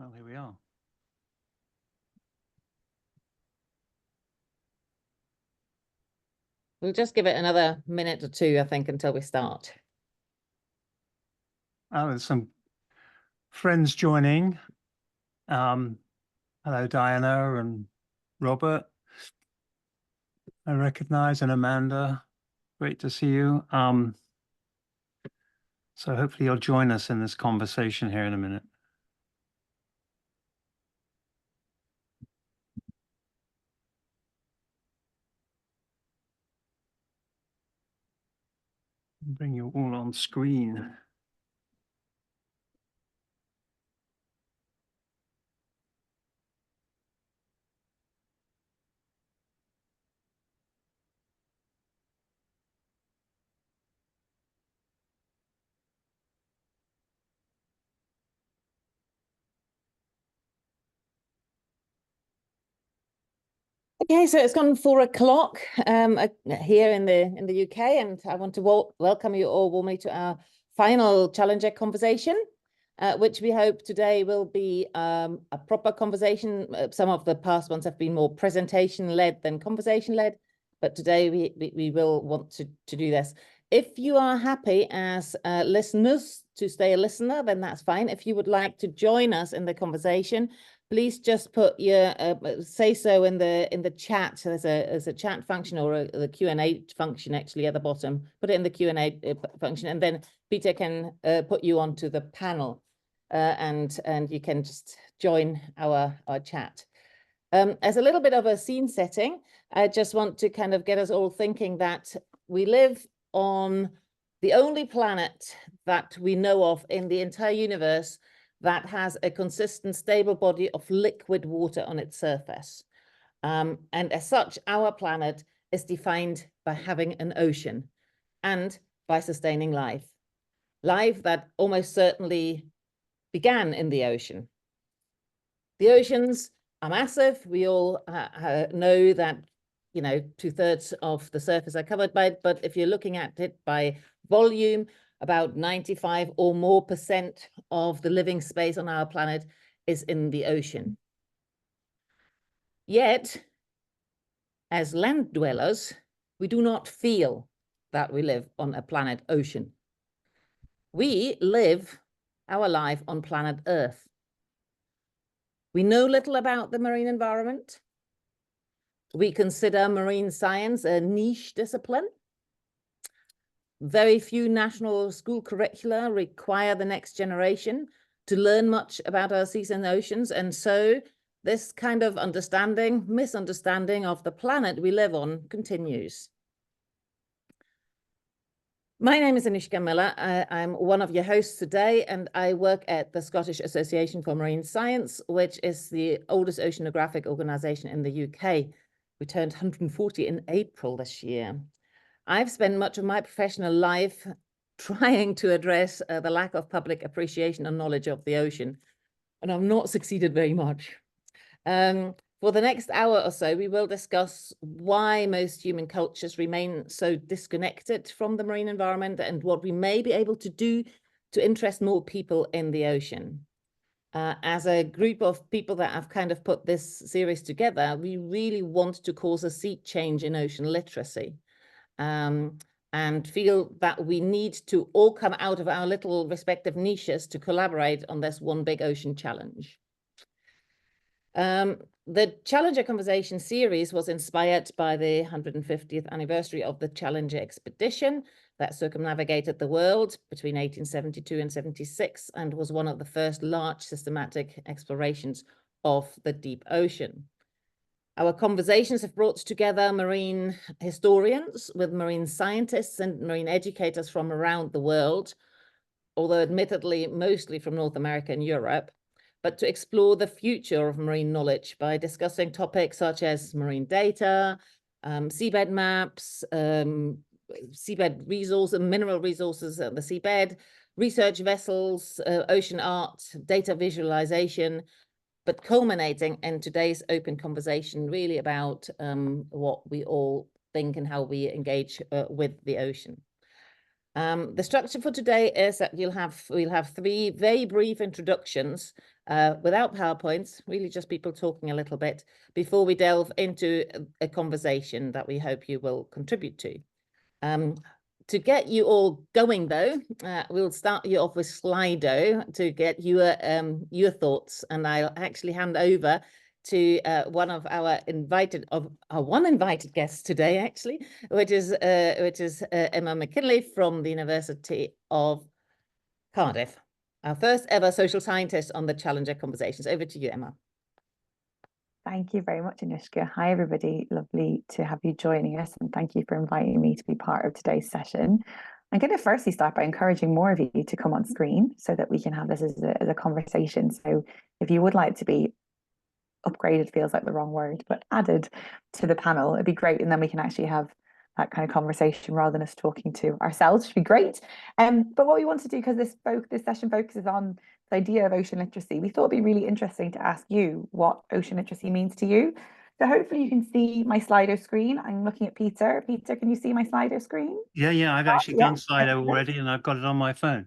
Well, here we are. We'll just give it another minute or two, I think, until we start. There's some friends joining. Hello, Diana and Robert. I recognize, and Amanda. Great to see you. So hopefully you'll join us in this conversation here in a minute. Bring you all on screen. Okay, so it's gone 4 o'clock here in the UK, and I want to welcome you all warmly to our final Challenger conversation, which we hope today will be a proper conversation. Some of the past ones have been more presentation-led than conversation-led, but today we will want to do this. If you are happy as listeners to stay a listener, then that's fine. If you would like to join us in the conversation, please just put your say so in the chat. So there's a chat function or the Q&A function actually at the bottom. Put it in the Q&A function, and then Peter can put you onto the panel, and you can just join our chat. As a little bit of a scene setting, I just want to kind of get us all thinking that we live on the only planet that we know of in the entire universe that has a consistent, stable body of liquid water on its surface. And as such, our planet is defined by having an ocean and by sustaining life. Life that almost certainly began in the ocean. The oceans are massive. We all know that, you know, 2/3 of the surface are covered by it. But if you're looking at it by volume, about 95% or more of the living space on our planet is in the ocean. Yet, as land dwellers, we do not feel that we live on a planet ocean. We live our life on planet Earth. We know little about the marine environment. We consider marine science a niche discipline. Very few national school curricula require the next generation to learn much about our seas and oceans. And so this kind of misunderstanding of the planet we live on continues. My name is Anushka Miller. I'm one of your hosts today, and I work at the Scottish Association for Marine Science, which is the oldest oceanographic organisation in the UK. We turned 140 in April this year. I've spent much of my professional life trying to address the lack of public appreciation and knowledge of the ocean, and I've not succeeded very much. For the next hour or so, we will discuss why most human cultures remain so disconnected from the marine environment and what we may be able to do to interest more people in the ocean. As a group of people that have kind of put this series together, we really want to cause a sea change in ocean literacy. And feel that we need to all come out of our little respective niches to collaborate on this one big ocean challenge. The Challenger Conversation series was inspired by the 150th anniversary of the Challenger expedition that circumnavigated the world between 1872 and 76 and was one of the first large systematic explorations of the deep ocean. Our conversations have brought together marine historians with marine scientists and marine educators from around the world, although admittedly mostly from North America and Europe, but to explore the future of marine knowledge by discussing topics such as marine data, seabed maps, seabed resources and mineral resources at the seabed, research vessels, ocean art, data visualization, but culminating in today's open conversation really about what we all think and how we engage with the ocean. The structure for today is that we'll have three very brief introductions without PowerPoints, really just people talking a little bit before we delve into a conversation that we hope you will contribute to. To get you all going, though, we'll start you off with Slido to get your thoughts, and I'll actually hand over to one of our invited guests today, actually, which is Emma McKinley from the University of Cardiff, our first ever social scientist on the Challenger Conversations. Over to you, Emma. Thank you very much, Anushka. Hi, everybody. Lovely to have you joining us, and thank you for inviting me to be part of today's session. I'm going to firstly start by encouraging more of you to come on screen so that we can have this as a conversation. So if you would like to be upgraded, feels like the wrong word, but added to the panel, it'd be great. And then we can actually have that kind of conversation rather than us talking to ourselves, which would be great. But what we want to do, because this session focuses on the idea of ocean literacy, we thought it'd be really interesting to ask you what ocean literacy means to you. So hopefully you can see my Slido screen. I'm looking at Peter. Peter, can you see my Slido screen? Yeah, I've actually done Slido excellent. already, and I've got it on my phone.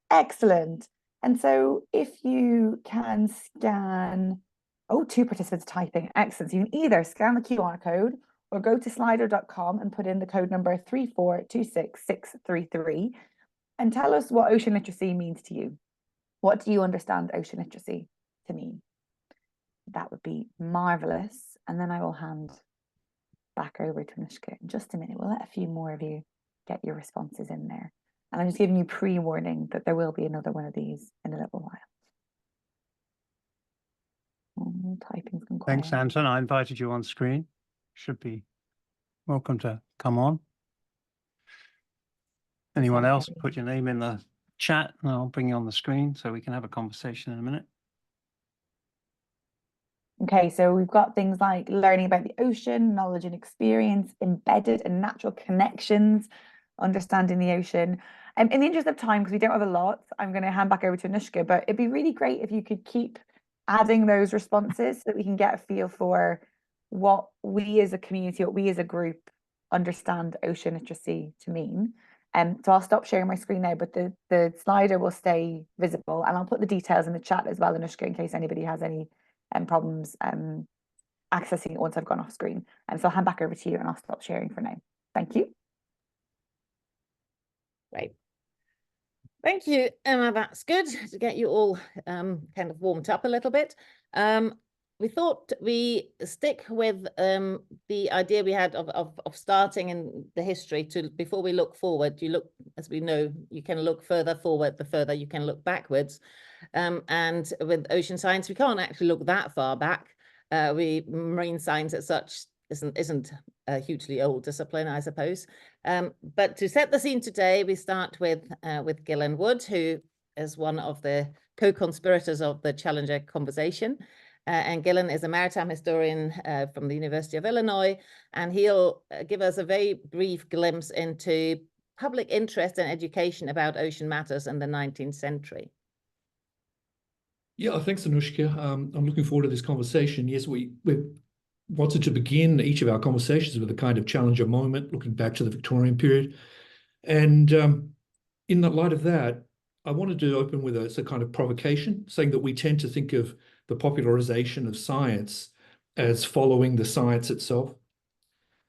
Excellent. And so if you can scan, oh, two participants typing, excellent. So you can either scan the QR code or go to slido.com and put in the code number 3426633 and tell us what ocean literacy means to you. What do you understand ocean literacy to mean? That would be marvelous. And then I will hand back over to Anushka in just a minute. We'll let a few more of you get your responses in there. And I'm just giving you pre-warning that there will be another one of these in a little while. Oh, typing's gone quiet. Thanks, Anton. I invited you on screen. Should be welcome to come on. Anyone else, put your name in the chat and I'll bring you on the screen so we can have a conversation in a minute. Okay, so we've got things like learning about the ocean, knowledge and experience, embedded and natural connections, understanding the ocean. In the interest of time, because we don't have a lot, I'm going to hand back over to Anushka, but it'd be really great if you could keep adding those responses so that we can get a feel for what we as a community, what we as a group understand ocean literacy to mean. So I'll stop sharing my screen now, but the Slido will stay visible, and I'll put the details in the chat as well, Anushka, in case anybody has any problems accessing it once I've gone off screen. And so I'll hand back over to you and I'll stop sharing for now. Thank you. Great. Thank you, Emma. That's good to get you all kind of warmed up a little bit. We thought we stick with the idea we had of starting in the history to before we look forward. You look, as we know, you can look further forward, the further you can look backwards. And with ocean science, we can't actually look that far back. Marine science as such isn't a hugely old discipline, I suppose. But to set the scene today, we start with Gillian Wood, who is one of the co-conspirators of the Challenger conversation. And Gillian is a maritime historian from the University of Illinois, and he'll give us a very brief glimpse into public interest and education about ocean matters in the 19th century. Yeah, thanks, Anushka. I'm looking forward to this conversation. Yes, we wanted to begin each of our conversations with a kind of Challenger moment, looking back to the Victorian period. And in the light of that, I wanted to open with a kind of provocation, saying that we tend to think of the popularization of science as following the science itself.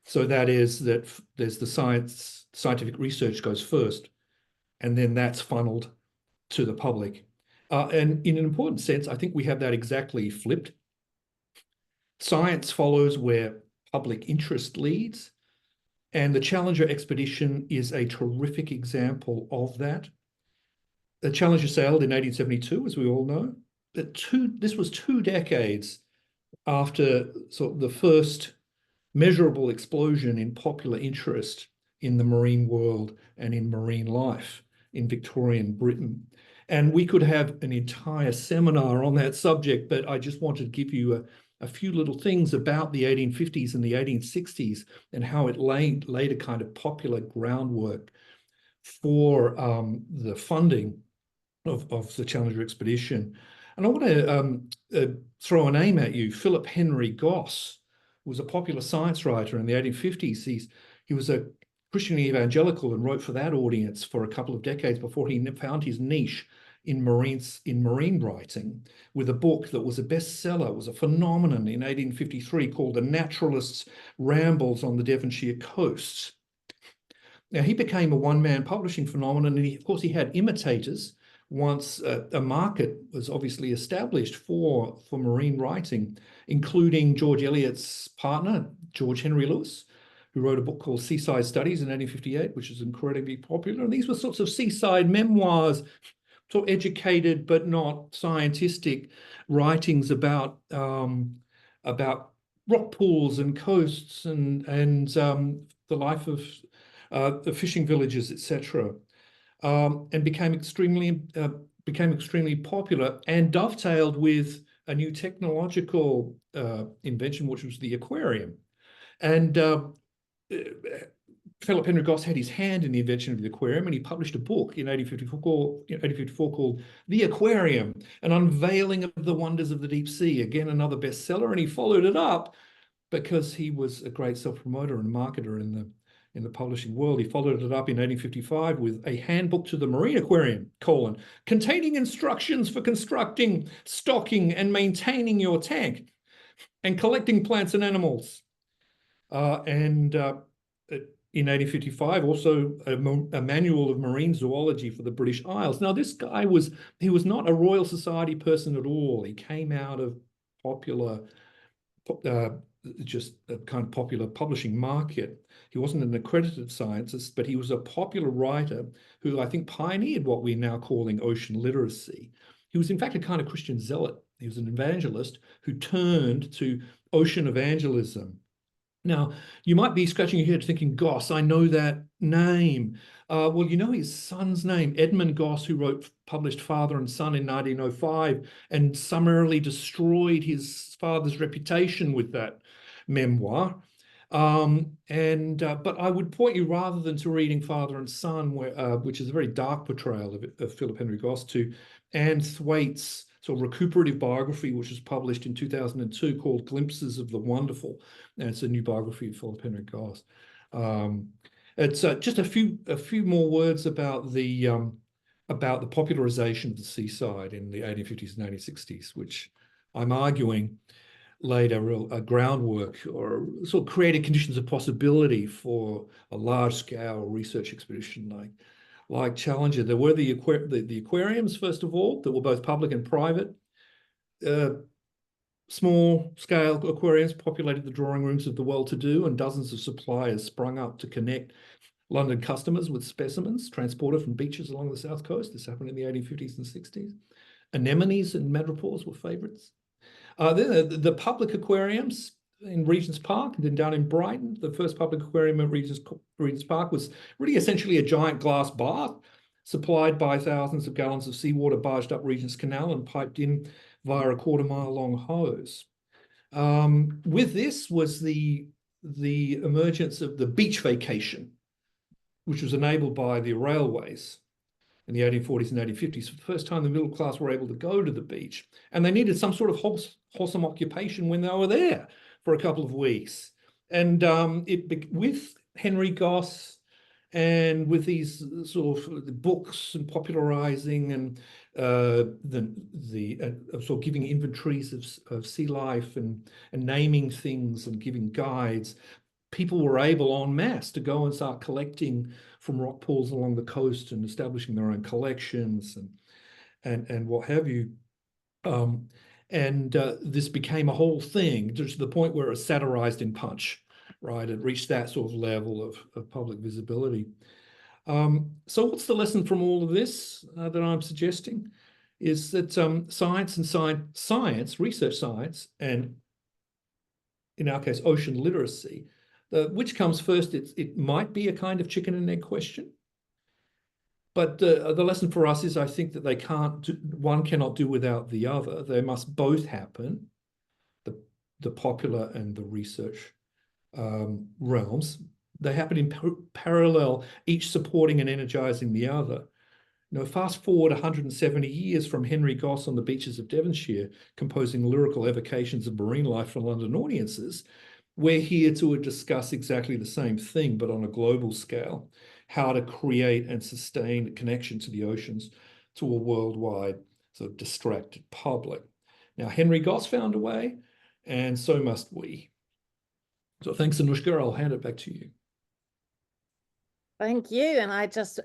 So that is that there's the scientific research goes first, and then that's funneled to the public. And in an important sense, I think we have that exactly flipped. Science follows where public interest leads, and the Challenger expedition is a terrific example of that. The Challenger sailed in 1872, as we all know. This was 2 decades after sort of the first measurable explosion in popular interest in the marine world and in marine life in Victorian Britain. And we could have an entire seminar on that subject, but I just wanted to give you a few little things about the 1850s and the 1860s and how it laid a kind of popular groundwork for the funding of the Challenger expedition. And I want to throw a name at you. Philip Henry Goss was a popular science writer in the 1850s. He was a Christian evangelical and wrote for that audience for a couple of decades before he found his niche in marine writing with a book that was a bestseller. It was a phenomenon in 1853 called The Naturalist's Rambles on the Devonshire Coast. Now, he became a one-man publishing phenomenon, and of course he had imitators once a market was obviously established for marine writing, including George Eliot's partner, George Henry Lewis, who wrote a book called Seaside Studies in 1858, which is incredibly popular. And these were sorts of seaside memoirs, sort of educated but not scientific writings about rock pools and coasts and the life of the fishing villages, etc., and became extremely popular and dovetailed with a new technological invention, which was the aquarium. And Philip Henry Goss had his hand in the invention of the aquarium, and he published a book in 1854 called The Aquarium, an unveiling of the wonders of the deep sea. Again, another bestseller, and he followed it up because he was a great self-promoter and marketer in the publishing world. He followed it up in 1855 with A Handbook to the Marine Aquarium, containing instructions for constructing, stocking, and maintaining your tank, and collecting plants and animals. In 1855, also a manual of marine zoology for the British Isles. Now, this guy was not a Royal Society person at all. He came out of just a kind of popular publishing market. He wasn't an accredited scientist, but he was a popular writer who I think pioneered what we're now calling ocean literacy. He was in fact a kind of Christian zealot. He was an evangelist who turned to ocean evangelism. Now, you might be scratching your head thinking, Goss, I know that name. Well, you know his son's name, Edmund Goss, who published Father and Son in 1905 and summarily destroyed his father's reputation with that memoir. But I would point you, rather than to reading Father and Son, which is a very dark portrayal of Philip Henry Goss, to Anne Thwaites' sort of recuperative biography, which was published in 2002 called Glimpses of the Wonderful. And it's a new biography of Philip Henry Goss. It's just a few more words about the popularization of the seaside in the 1850s and 1860s, which I'm arguing laid a groundwork or sort of created conditions of possibility for a large-scale research expedition like Challenger. There were the aquariums, first of all, that were both public and private. Small-scale aquariums populated the drawing rooms of the well-to-do, and dozens of suppliers sprung up to connect London customers with specimens transported from beaches along the south coast. This happened in the 1850s and 60s. Anemones and madrepores were favourites. The public aquariums in Regent's Park, and then down in Brighton, the first public aquarium at Regent's Park was really essentially a giant glass bath supplied by thousands of gallons of seawater barged up Regent's Canal and piped in via a quarter-mile-long hose. With this was the emergence of the beach vacation, which was enabled by the railways in the 1840s and 1850s. For the first time, the middle class were able to go to the beach, and they needed some sort of wholesome occupation when they were there for a couple of weeks. And with Henry Goss and with these sort of books and popularizing and sort of giving inventories of sea life and naming things and giving guides, people were able en masse to go and start collecting from rock pools along the coast and establishing their own collections and what have you. This became a whole thing to the point where it was satirized in Punch, right? It reached that sort of level of public visibility. So what's the lesson from all of this that I'm suggesting? Is that science, research science, and in our case, ocean literacy, which comes first? It might be a kind of chicken and egg question. But the lesson for us is, I think that one cannot do without the other. They must both happen, the popular and the research realms. They happen in parallel, each supporting and energizing the other. Fast forward 170 years from Henry Goss on the beaches of Devonshire, composing lyrical evocations of marine life for London audiences, we're here to discuss exactly the same thing, but on a global scale, how to create and sustain a connection to the oceans to a worldwide sort of distracted public. Now, Henry Goss found a way, and so must we. So thanks, Anushka. I'll hand it back to you. Thank you. And I just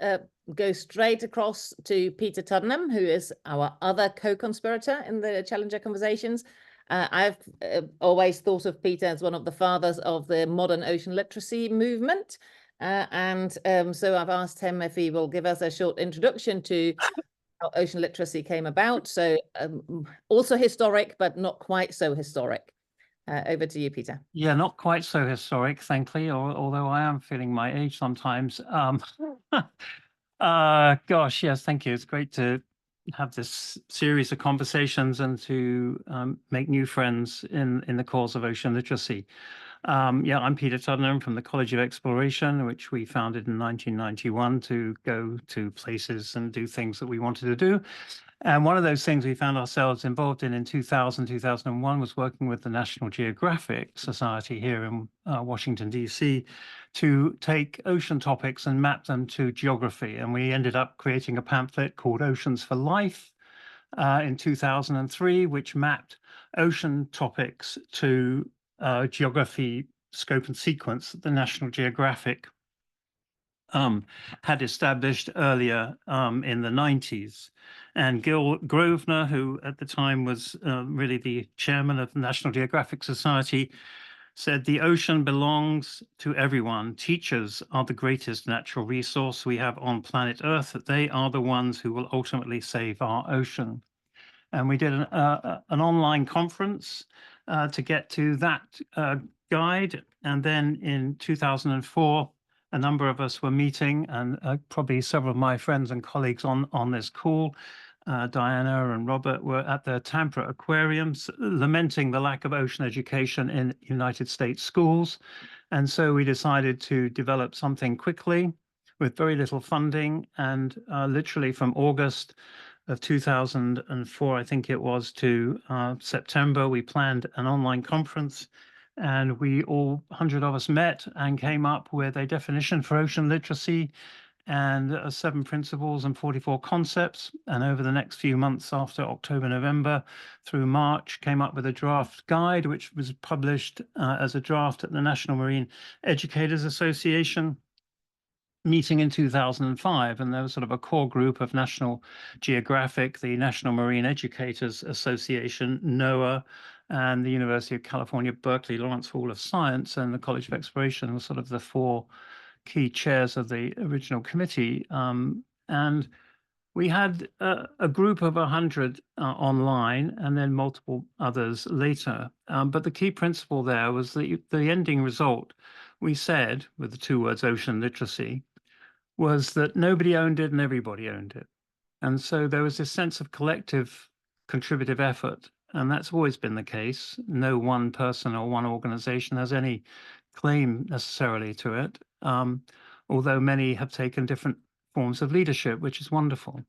go straight across to Peter Tuddenham, who is our other co-conspirator in the Challenger conversations. I've always thought of Peter as one of the fathers of the modern ocean literacy movement. So I've asked him if he will give us a short introduction to how ocean literacy came about. So also historic, but not quite so historic. Over to you, Peter. Yeah, not quite so historic, thankfully, although I am feeling my age sometimes. Gosh, yes, thank you. It's great to have this series of conversations and to make new friends in the cause of ocean literacy. Yeah, I'm Peter Tuddenham from the College of Exploration, which we founded in 1991 to go to places and do things that we wanted to do. And one of those things we found ourselves involved in 2001 was working with the National Geographic Society here in Washington, D.C. to take ocean topics and map them to geography. And we ended up creating a pamphlet called Oceans for Life in 2003, which mapped ocean topics to geography, scope and sequence that the National Geographic had established earlier in the 90s. And Gil Grosvenor, who at the time was really the chairman of the National Geographic Society, said, "The ocean belongs to everyone. Teachers are the greatest natural resource we have on planet Earth. They are the ones who will ultimately save our ocean." And we did an online conference to get to that guide. And then in 2004, a number of us were meeting, and probably several of my friends and colleagues on this call, Diana and Robert, were at the Tampa Aquariums lamenting the lack of ocean education in United States schools. And so we decided to develop something quickly with very little funding. And literally from August of 2004, I think it was, to September, we planned an online conference. And we all, 100 of us, met and came up with a definition for ocean literacy and 7 principles and 44 concepts. And over the next few months after October, November through March, came up with a draft guide, which was published as a draft at the National Marine Educators Association meeting in 2005. And there was sort of a core group of National Geographic, the National Marine Educators Association, NOAA, and the University of California, Berkeley, Lawrence School of Science, and the College of Exploration were sort of the 4 key chairs of the original committee. And we had a group of 100 online, and then multiple others later. But the key principle there was that the ending result, we said, with the 2 words ocean literacy, was that nobody owned it and everybody owned it. And so there was this sense of collective contributive effort. And that's always been the case. No one person or one organization has any claim necessarily to it, although many have taken different forms of leadership, which is wonderful.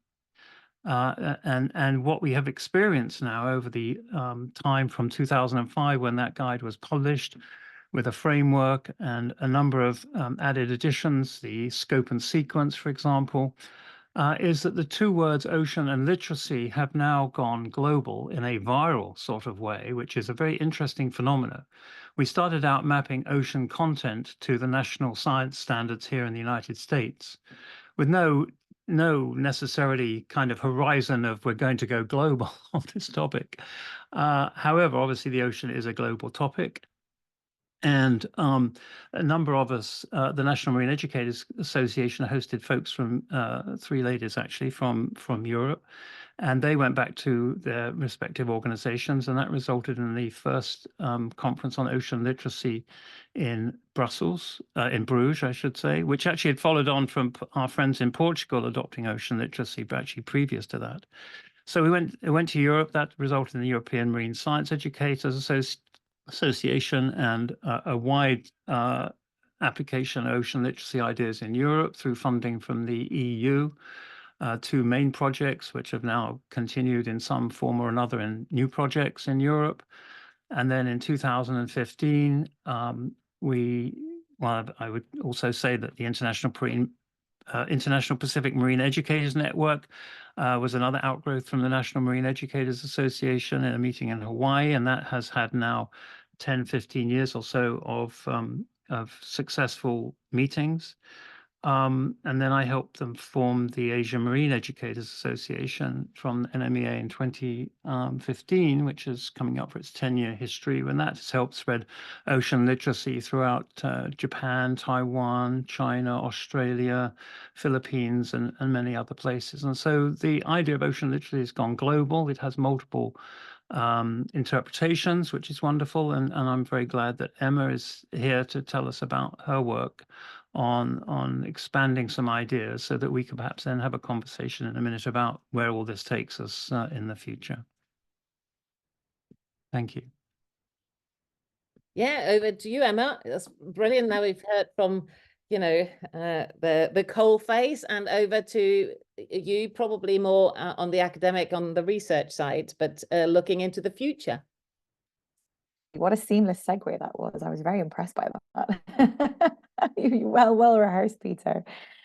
And what we have experienced now over the time from 2005, when that guide was published, with a framework and a number of added additions, the scope and sequence, for example, is that the 2 words ocean and literacy have now gone global in a viral sort of way, which is a very interesting phenomenon. We started out mapping ocean content to the national science standards here in the United States with no necessarily kind of horizon of we're going to go global on this topic. However, obviously the ocean is a global topic. And a number of us, the National Marine Educators Association hosted folks from 3 ladies actually from Europe, and they went back to their respective organizations, and that resulted in the first conference on ocean literacy in Brussels, in Bruges, I should say, which actually had followed on from our friends in Portugal adopting ocean literacy, but actually previous to that. So we went to Europe. That resulted in the European Marine Science Educators Association and a wide application of ocean literacy ideas in Europe through funding from the EU, 2 main projects, which have now continued in some form or another in new projects in Europe. And then in 2015, I would also say that the International Pacific Marine Educators Network was another outgrowth from the National Marine Educators Association in a meeting in Hawaii, and that has had now 10, 15 years or so of successful meetings. And then I helped them form the Asian Marine Educators Association from NMEA in 2015, which is coming up for its 10-year history, and that has helped spread ocean literacy throughout Japan, Taiwan, China, Australia, Philippines, and many other places. And so the idea of ocean literacy has gone global. It has multiple interpretations, which is wonderful. And I'm very glad that Emma is here to tell us about her work on expanding some ideas so that we can perhaps then have a conversation in a minute about where all this takes us in the future. Thank you. Yeah, over to you, Emma. That's brilliant. Now we've heard from, the coal face, and over to you, probably more on the academic, on the research side, but looking into the future. What a seamless segue that was. I was very impressed by that. Well rehearsed, Peter.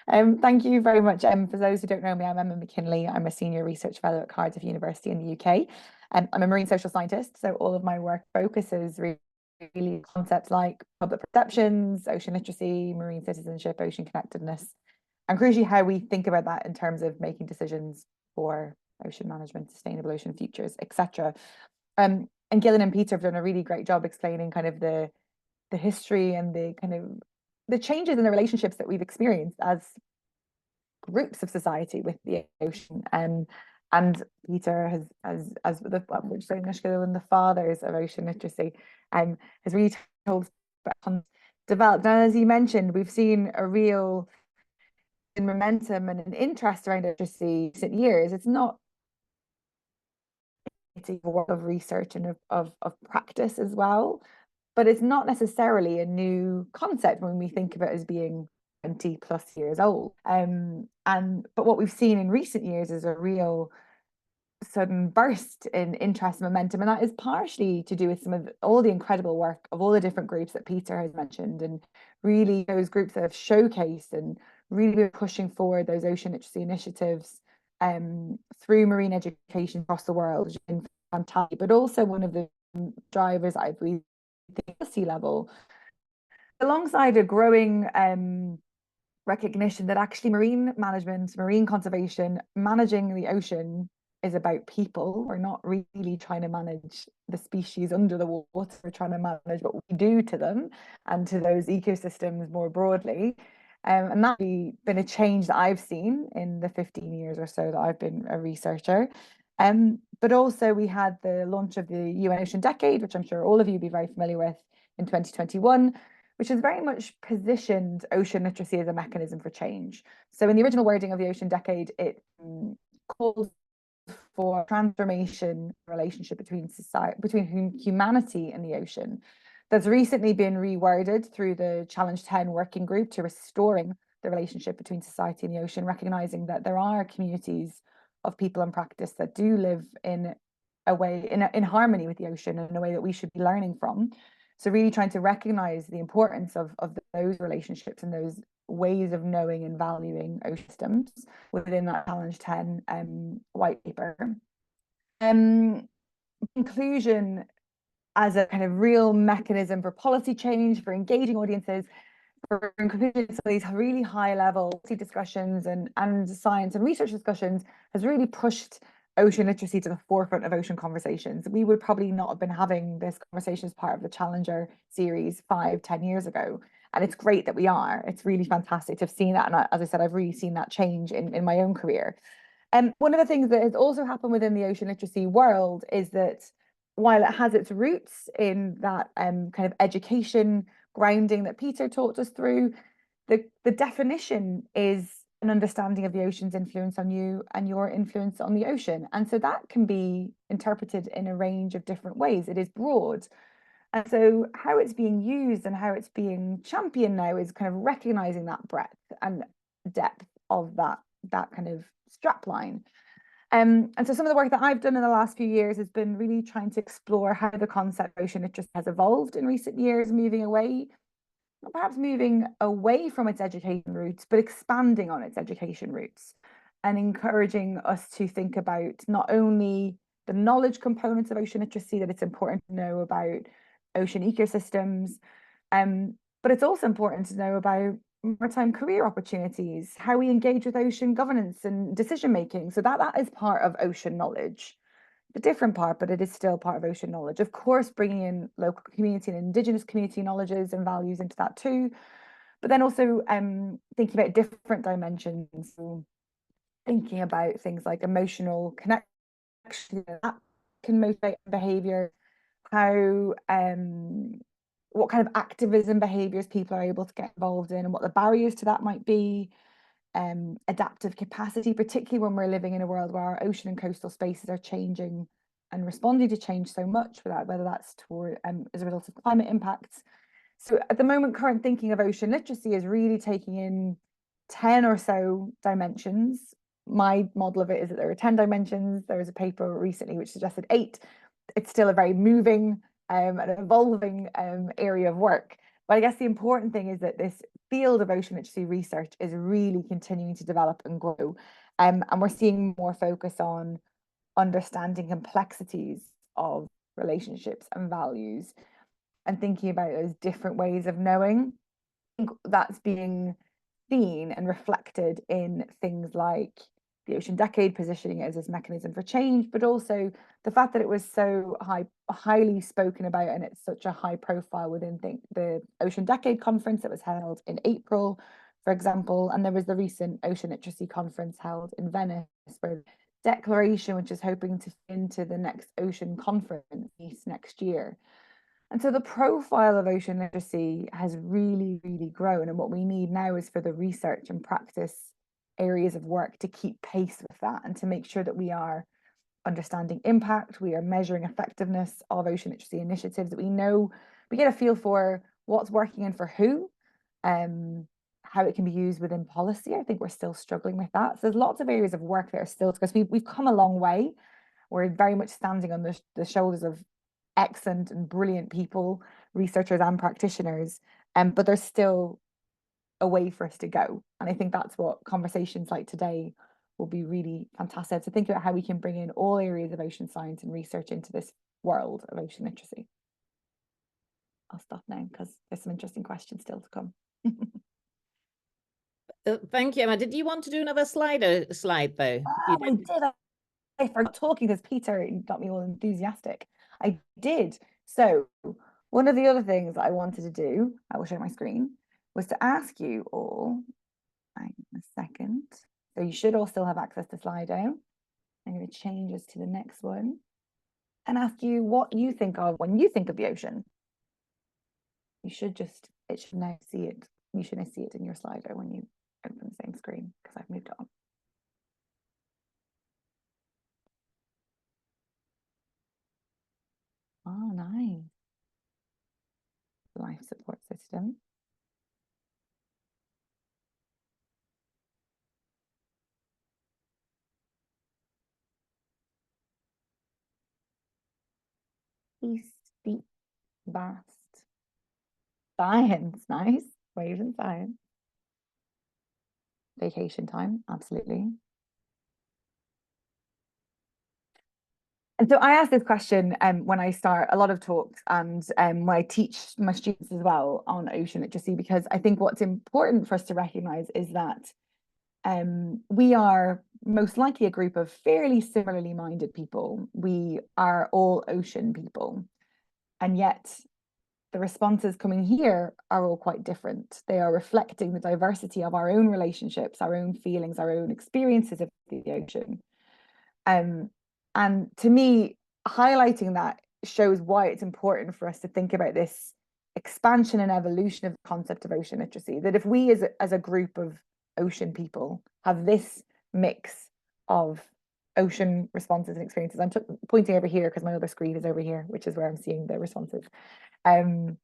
Thank you very much. For those who don't know me, I'm Emma McKinley. I'm a senior research fellow at Cardiff University in the UK. I'm a marine social scientist, so all of my work focuses really concepts like public perceptions, ocean literacy, marine citizenship, ocean connectedness, and crucially how we think about that in terms of making decisions for ocean management, sustainable ocean futures, etc. And Gillian and Peter have done a really great job explaining kind of the history and the kind of the changes in the relationships that we've experienced as groups of society with the ocean. And Peter has the fathers of ocean literacy, has really told developed. And as you mentioned, we've seen a real momentum and an interest around literacy in recent years. It's a work of research and of practice as well, but it's not necessarily a new concept when we think of it as being 20 plus years old. But what we've seen in recent years is a real sudden burst in interest and momentum, and that is partially to do with some of all the incredible work of all the different groups that Peter has mentioned, and really those groups that have showcased and really been pushing forward those ocean literacy initiatives through marine education across the world, which has been fantastic. But also one of the drivers, I believe, at the sea level, alongside a growing recognition that actually marine management, marine conservation, managing the ocean is about people. We're not really trying to manage the species under the water. We're trying to manage what we do to them and to those ecosystems more broadly. And that's been a change that I've seen in the 15 years or so that I've been a researcher. But also we had the launch of the UN Ocean Decade, which I'm sure all of you will be very familiar with, in 2021, which has very much positioned ocean literacy as a mechanism for change. So in the original wording of the Ocean Decade, it calls for transformation relationship between humanity and the ocean. That's recently been reworded through the Challenge 10 working group to restoring the relationship between society and the ocean, recognizing that there are communities of people and practice that do live in a way, in harmony with the ocean, in a way that we should be learning from. So really trying to recognize the importance of those relationships and those ways of knowing and valuing ocean systems within that Challenge 10 white paper. Inclusion as a kind of real mechanism for policy change, for engaging audiences, for including some of these really high level discussions and science and research discussions, has really pushed ocean literacy to the forefront of ocean conversations. We would probably not have been having this conversation as part of the Challenger series 5-10 years ago. And it's great that we are. It's really fantastic to have seen that. And as I said, I've really seen that change in my own career. One of the things that has also happened within the ocean literacy world is that while it has its roots in that kind of education grounding that Peter talked us through, the definition is an understanding of the ocean's influence on you and your influence on the ocean. And so that can be interpreted in a range of different ways. It is broad. And so how it's being used and how it's being championed now is kind of recognizing that breadth and depth of that kind of strapline. And so some of the work that I've done in the last few years has been really trying to explore how the concept of ocean literacy has evolved in recent years, perhaps moving away from its education roots, but expanding on its education roots and encouraging us to think about not only the knowledge components of ocean literacy, that it's important to know about ocean ecosystems, but it's also important to know about maritime career opportunities, how we engage with ocean governance and decision making. So that is part of ocean knowledge. The different part, but it is still part of ocean knowledge. Of course, bringing in local community and indigenous community knowledges and values into that too. But then also thinking about different dimensions, thinking about things like emotional connection that can motivate behavior, how what kind of activism behaviors people are able to get involved in and what the barriers to that might be, adaptive capacity, particularly when we're living in a world where our ocean and coastal spaces are changing and responding to change so much, whether that's toward as a result of climate impacts. So at the moment, current thinking of ocean literacy is really taking in 10 or so dimensions. My model of it is that there are 10 dimensions. There was a paper recently which suggested 8. It's still a very moving and evolving area of work. But I guess the important thing is that this field of ocean literacy research is really continuing to develop and grow. And we're seeing more focus on understanding complexities of relationships and values and thinking about those different ways of knowing. I think that's being seen and reflected in things like the Ocean Decade positioning it as this mechanism for change, but also the fact that it was so highly spoken about and it's such a high profile within the Ocean Decade conference that was held in April, for example, and there was the recent Ocean Literacy conference held in Venice, where declaration, which is hoping to fit into the next ocean conference next year. And so the profile of ocean literacy has really, really grown. And what we need now is for the research and practice areas of work to keep pace with that and to make sure that we are understanding impact, we are measuring effectiveness of ocean literacy initiatives, that we know, we get a feel for what's working and for who, how it can be used within policy. I think we're still struggling with that. So there's lots of areas of work that are still, because we've come a long way. We're very much standing on the shoulders of excellent and brilliant people, researchers and practitioners, but there's still a way for us to go. And I think that's what conversations like today will be really fantastic, to think about how we can bring in all areas of ocean science and research into this world of ocean literacy. I'll stop now because there's some interesting questions still to come. Thank you, Emma. Did you want to do another slide though? I did. I forgot talking because Peter got me all enthusiastic. I did. So one of the other things that I wanted to do, I will share my screen, was to ask you all, hang on a second. So you should all still have access to Slido. I'm going to change us to the next one and ask you what you think of when you think of the ocean. You should just, it should now see it. You should now see it in your Slido when you open the same screen because I've moved on. Oh, nice. Life support system. Peace, deep, vast. Science, nice. Waves and science. Vacation time, absolutely. And so I ask this question when I start a lot of talks and when I teach my students as well on ocean literacy, because I think what's important for us to recognize is that we are most likely a group of fairly similarly minded people. We are all ocean people, and yet the responses coming here are all quite different. They are reflecting the diversity of our own relationships, our own feelings, our own experiences of the ocean. And to me, highlighting that shows why it's important for us to think about this expansion and evolution of the concept of ocean literacy, that if we as a group of ocean people have this mix of ocean responses and experiences, I'm pointing over here because my other screen is over here, which is where I'm seeing the responses, then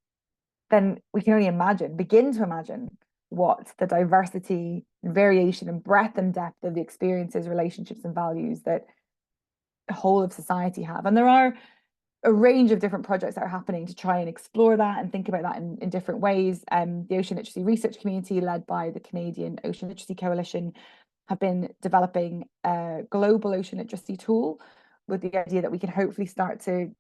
we can only begin to imagine what the diversity, variation and breadth and depth of the experiences, relationships and values that whole of society have. And there are a range of different projects that are happening to try and explore that and think about that in different ways. The Ocean Literacy Research Community, led by the Canadian Ocean Literacy Coalition, have been developing a global ocean literacy tool with the idea that we can hopefully start to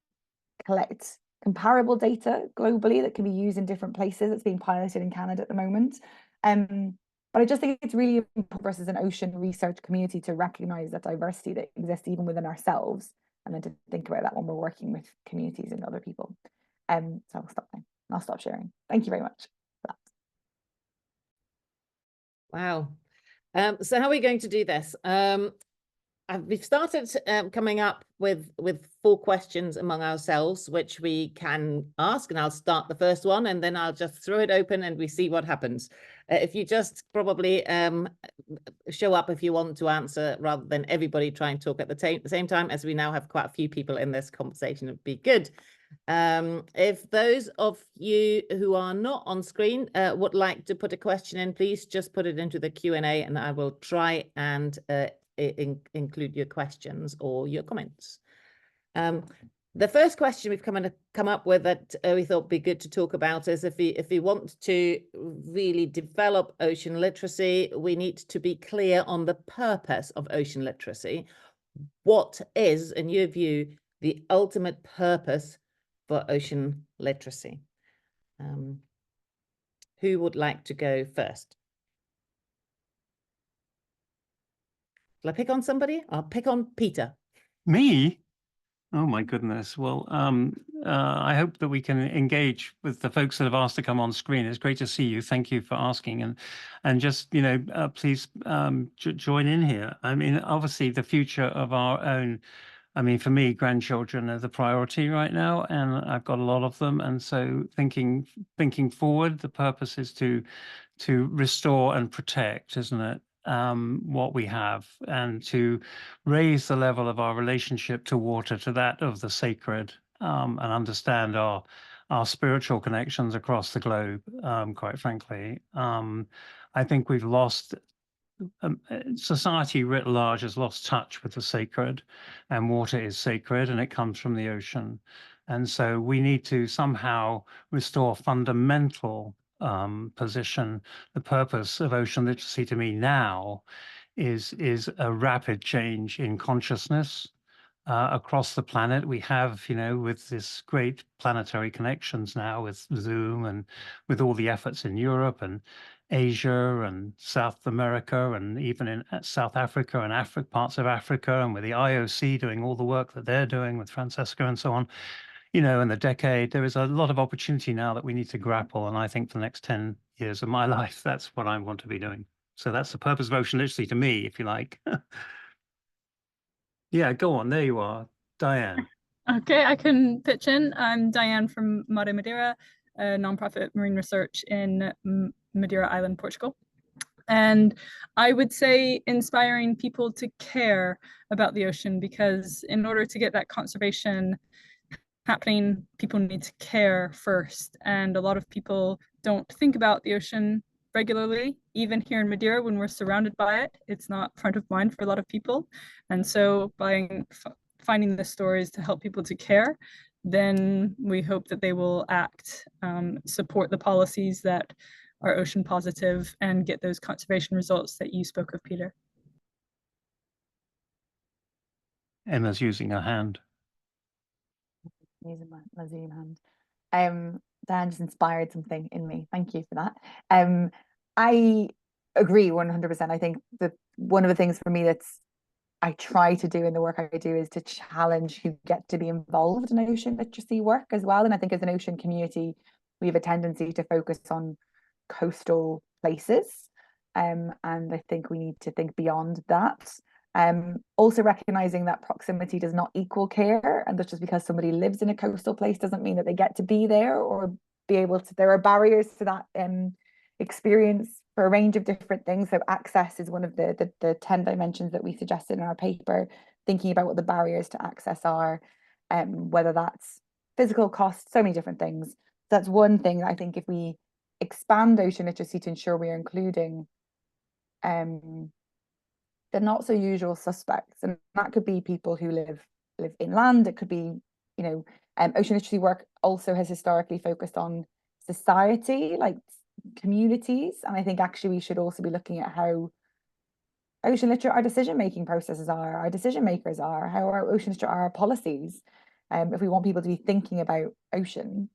collect comparable data globally that can be used in different places. It's being piloted in Canada at the moment. But I just think it's really important for us as an ocean research community to recognise that diversity that exists even within ourselves, and then to think about that when we're working with communities and other people. So I'll stop there. I'll stop sharing. Thank you very much for that. Wow. So how are we going to do this? We've started coming up with 4 questions among ourselves, which we can ask, and I'll start the first one, and then I'll just throw it open and we see what happens. If you just probably show up if you want to answer, rather than everybody try and talk at the same time, as we now have quite a few people in this conversation, it would be good. If those of you who are not on screen would like to put a question in, please just put it into the Q&A and I will try and include your questions or your comments. The first question we've come up with that we thought would be good to talk about is if we want to really develop ocean literacy, we need to be clear on the purpose of ocean literacy. What is, in your view, the ultimate purpose for ocean literacy? Who would like to go first? Shall I pick on somebody? I'll pick on Peter. Me? Oh my goodness. Well, I hope that we can engage with the folks that have asked to come on screen. It's great to see you. Thank you for asking, and just, you know, please join in here. I mean, obviously the future of our own, I mean, for me, grandchildren are the priority right now, and I've got a lot of them. And so thinking forward, the purpose is to restore and protect, isn't it? What we have, and to raise the level of our relationship to water to that of the sacred, and understand our spiritual connections across the globe. Quite frankly, I think we've lost. Society writ large has lost touch with the sacred, and water is sacred and it comes from the ocean. And so we need to somehow restore fundamental position. The purpose of ocean literacy to me now is a rapid change in consciousness across the planet. We have, you know, with this great planetary connections now with Zoom and with all the efforts in Europe and Asia and South America and even in South Africa and parts of Africa, and with the IOC doing all the work that they're doing with Francesca and so on, you know, in the decade, there is a lot of opportunity now that we need to grapple. And I think for the next 10 years of my life, that's what I want to be doing. So that's the purpose of ocean literacy to me, if you like. Yeah, go on. There you are, Diane. Okay, I can pitch in. I'm Diane from Mare Madeira, a nonprofit marine research in Madeira Island, Portugal. And I would say inspiring people to care about the ocean, because in order to get that conservation happening, people need to care first. And a lot of people don't think about the ocean regularly. Even here in Madeira, when we're surrounded by it, it's not front of mind for a lot of people. And so by finding the stories to help people to care, then we hope that they will act, support the policies that are ocean positive, and get those conservation results that you spoke of, Peter. Emma's using her hand. Using my Zoom hand. Diane just inspired something in me. Thank you for that. I agree 100%. I think that one of the things for me that's I try to do in the work I do is to challenge who get to be involved in ocean literacy work as well. And I think as an ocean community, we have a tendency to focus on coastal places. And I think we need to think beyond that. Also recognizing that proximity does not equal care, and that just because somebody lives in a coastal place doesn't mean that they get to be there or be able to. There are barriers to that experience for a range of different things. So access is one of the 10 dimensions that we suggested in our paper, thinking about what the barriers to access are, whether that's physical costs, so many different things. That's one thing that I think if we expand ocean literacy to ensure we are including the not so usual suspects, and that could be people who live live inland. It could be, you know, ocean literacy work also has historically focused on society, like communities. And I think actually we should also be looking at how ocean literature, our decision-making processes are, our decision makers are, how our ocean literature are our policies, if we want people to be thinking about ocean.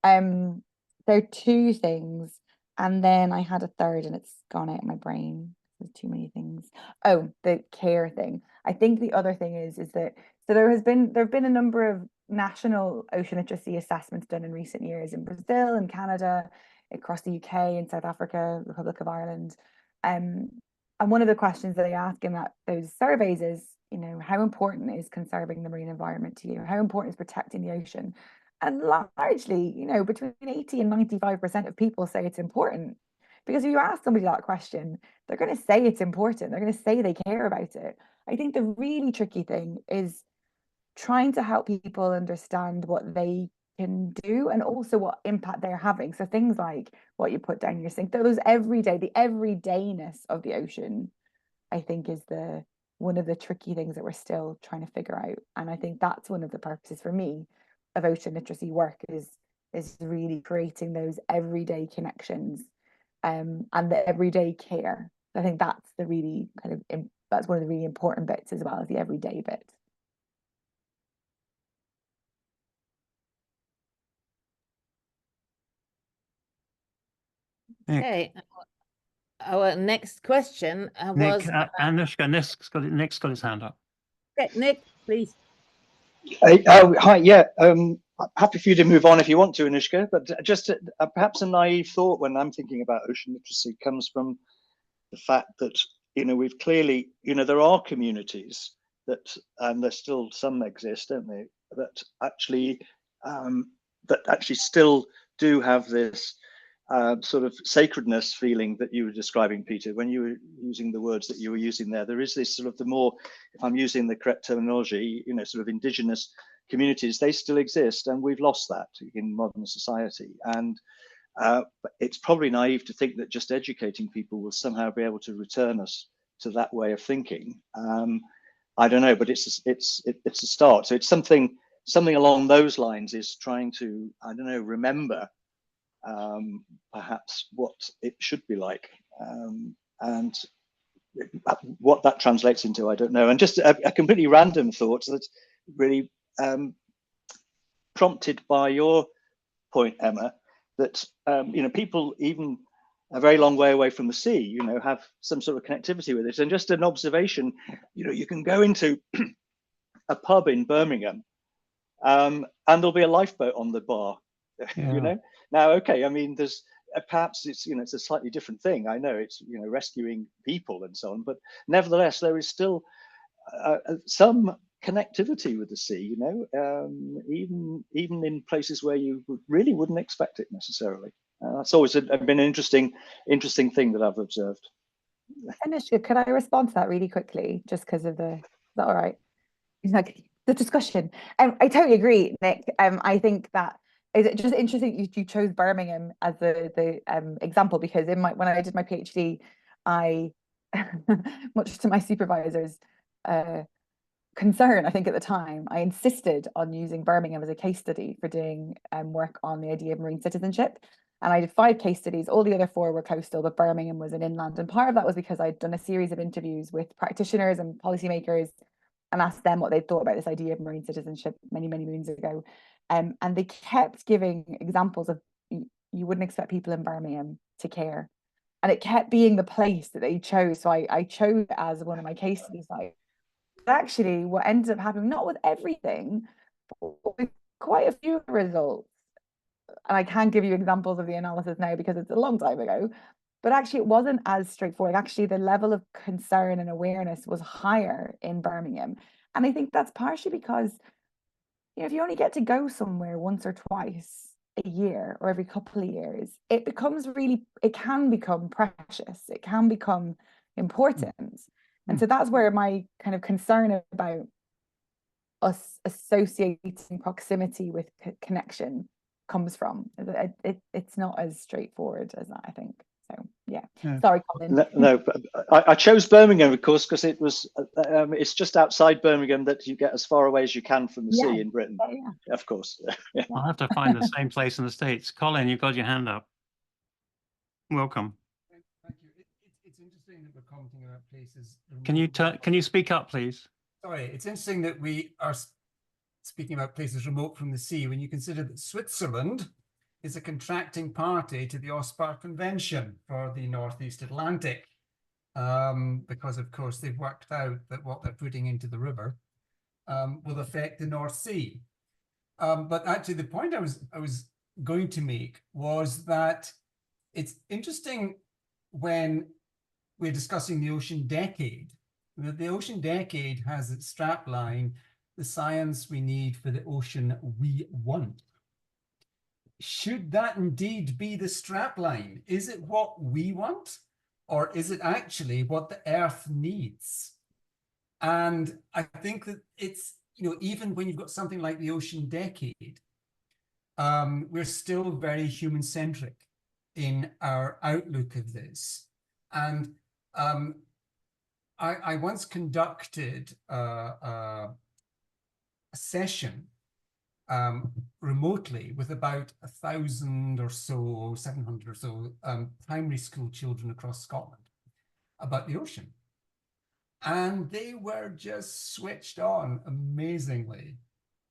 There are two things, and then I had a third and it's gone out of my brain. There's too many things. Oh, the care thing. I think the other thing is that, so there have been a number of national ocean literacy assessments done in recent years in Brazil and Canada, across the UK and South Africa, Republic of Ireland. And one of the questions that I ask in those surveys is, you know, how important is conserving the marine environment to you? How important is protecting the ocean? And largely, you know, between 80 and 95% of people say it's important. Because if you ask somebody that question, they're going to say it's important. They're going to say they care about it. I think the really tricky thing is trying to help people understand what they can do and also what impact they're having. So things like what you put down your sink, those the everydayness of the ocean, I think is one of the tricky things that we're still trying to figure out. And I think that's one of the purposes for me of ocean literacy work is really creating those everyday connections and the everyday care. I think that's the really that's one of the really important bits as well as the everyday bit. Okay. Our next question was Anushka, Nick's got his hand up. okay, Nick, please. Hi, yeah. Happy for you to move on if you want to, Anushka, but just perhaps a naive thought when I'm thinking about ocean literacy comes from the fact that, you know, we've clearly, you know, there are communities that, and there's still some exist, don't they, that actually still do have this sort of sacredness feeling that you were describing, Peter, when you were using the words that you were using there. There is this sort of, the more, if I'm using the correct terminology, you know, sort of indigenous communities, they still exist, and we've lost that in modern society. And it's probably naive to think that just educating people will somehow be able to return us to that way of thinking. I don't know, but it's a start. So it's something along those lines, is trying to, I don't know, remember perhaps what it should be like, and what that translates into, I don't know. And just a completely random thought that's really prompted by your point, Emma, that you know, people even a very long way away from the sea, you know, have some sort of connectivity with it. And just an observation, you know, you can go into a pub in Birmingham, and there'll be a lifeboat on the bar. You know, now, okay, I mean, there's perhaps it's, you know, it's a slightly different thing. I know it's, you know, rescuing people and so on, but nevertheless, there is still some connectivity with the sea, you know, even in places where you really wouldn't expect it necessarily. That's always been an interesting thing that I've observed. Anushka, could I respond to that really quickly, just because of is that all right? Like the discussion. I totally agree, Nick. I think that is it just interesting you chose Birmingham as the example, because when I did my PhD, I much to my supervisor's concern, I think at the time, I insisted on using Birmingham as a case study for doing work on the idea of marine citizenship. And I did 5 case studies. All the other 4 were coastal, but Birmingham was an inland. And part of that was because I'd done a series of interviews with practitioners and policymakers and asked them what they thought about this idea of marine citizenship many, many moons ago. And they kept giving examples of, you wouldn't expect people in Birmingham to care. And it kept being the place that they chose. So I chose it as one of my case studies. But actually, what ended up happening, not with everything, but with quite a few results, and I can't give you examples of the analysis now because it's a long time ago, but actually it wasn't as straightforward. Actually, the level of concern and awareness was higher in Birmingham. And I think that's partially because, you know, if you only get to go somewhere once or twice a year or every couple of years, it can become precious. It can become important. And so that's where my kind of concern about us associating proximity with connection comes from. It's not as straightforward as that, I think. So yeah, Yeah. sorry, Colin. No, but I chose Birmingham, of course, because it was it's just outside Birmingham that you get as far away as you can from the sea in Britain. Yeah. Of course. I'll have to find the same place in the States. Colin, you've got your hand up. Welcome. Thank you. It's interesting that we're commenting about places. Can you speak up, please? Sorry, it's interesting that we are speaking about places remote from the sea when you consider that Switzerland is a contracting party to the OSPAR Convention for the Northeast Atlantic, because of course they've worked out that what they're putting into the river will affect the North Sea. But actually, the point I was going to make was that it's interesting when we're discussing the ocean decade, that the ocean decade has its strapline, the science we need for the ocean we want. Should that indeed be the strapline? Is it what we want, or is it actually what the Earth needs? And I think that it's, even when you've got something like the ocean decade, we're still very human-centric in our outlook of this. And I once conducted a session remotely with about 1,000 or so, 700 or so primary school children across Scotland about the ocean. And they were just switched on amazingly.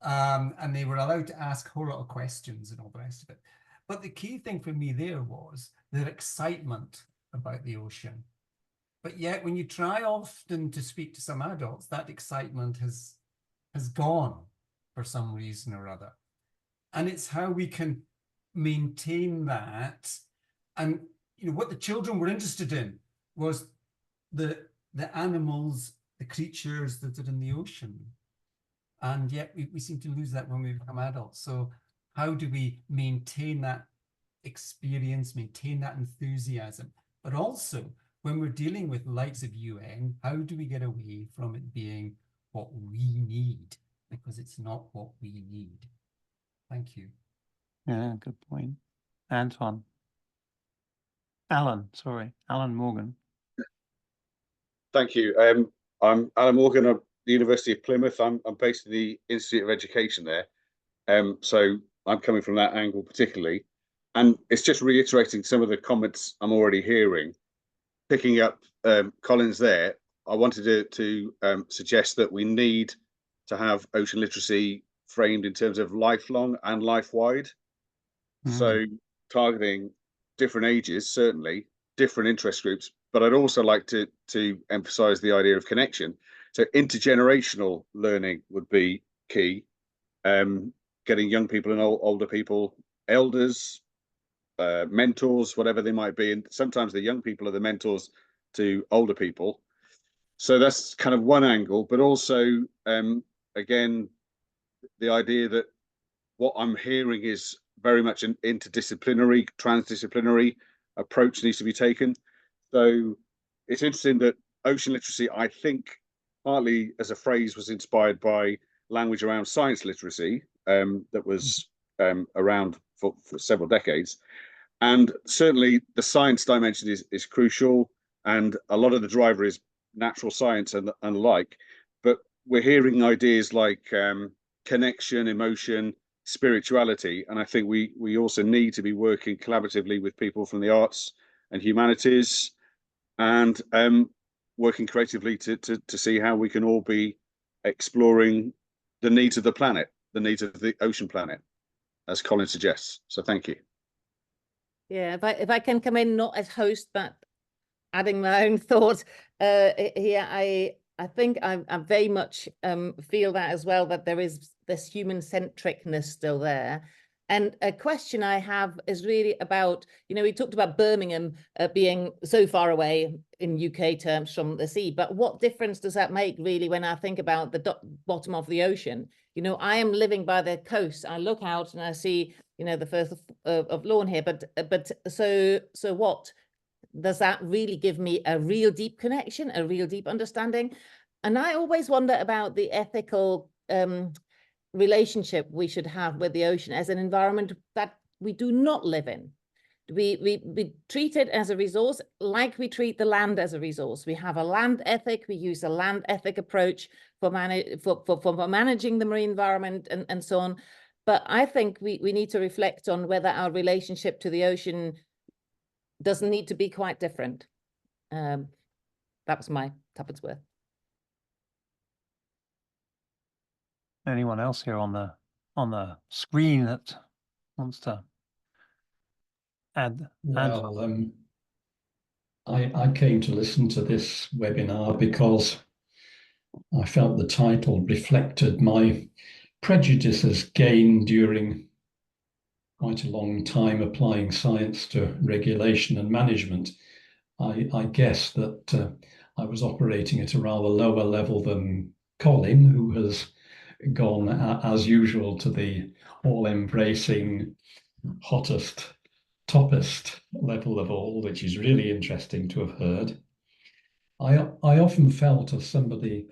And they were allowed to ask a whole lot of questions and all the rest of it. But the key thing for me there was their excitement about the ocean. But yet when you try often to speak to some adults, that excitement has gone for some reason or other. And it's how we can maintain that. And what the children were interested in was the animals, the creatures that are in the ocean. And yet we seem to lose that when we become adults. So how do we maintain that experience, maintain that enthusiasm? But also, when we're dealing with the likes of UN, how do we get away from it being what we need? Because it's not what we need. Thank you. Yeah, good point. Anton. Alan Morgan. Thank you. I'm Alan Morgan of the University of Plymouth. I'm based in the Institute of Education there. So I'm coming from that angle particularly. And it's just reiterating some of the comments I'm already hearing. Picking up Colin's there, I wanted to suggest that we need to have ocean literacy framed in terms of lifelong and life-wide. So targeting different ages, certainly, different interest groups, but I'd also like to emphasize the idea of connection. So intergenerational learning would be key. Getting young people and older people, elders, mentors, whatever they might be. And sometimes the young people are the mentors to older people. So that's kind of one angle, but also, again, the idea that what I'm hearing is very much an interdisciplinary, transdisciplinary approach needs to be taken. So it's interesting that ocean literacy, I think, partly as a phrase was inspired by language around science literacy that was around for several decades. And certainly the science dimension is crucial, and a lot of the driver is natural science and like, but we're hearing ideas like connection, emotion, spirituality, and I think we also need to be working collaboratively with people from the arts and humanities, and working creatively to see how we can all be exploring the needs of the planet, the needs of the ocean planet, as Colin suggests. So thank you. Yeah, if I can come in not as host, but adding my own thoughts here, I think I very much feel that as well, that there is this human-centricness still there. And a question I have is really about, we talked about Birmingham being so far away in UK terms from the sea, but what difference does that make really when I think about the bottom of the ocean? I am living by the coast. I look out and I see, the Firth of Lawn here, but so what? Does that really give me a real deep connection, a real deep understanding? And I always wonder about the ethical relationship we should have with the ocean as an environment that we do not live in. We treat it as a resource like we treat the land as a resource. We have a land ethic. We use a land ethic approach for managing the marine environment and so on. But I think we need to reflect on whether our relationship to the ocean doesn't need to be quite different. That was my tuppence worth. Anyone else here on the screen that wants to add? Well, I came to listen to this webinar because I felt the title reflected my prejudices gained during quite a long time applying science to regulation and management. I guess that I was operating at a rather lower level than Colin, who has gone as usual to the all-embracing, hottest, toppest level of all, which is really interesting to have heard. I often felt, as somebody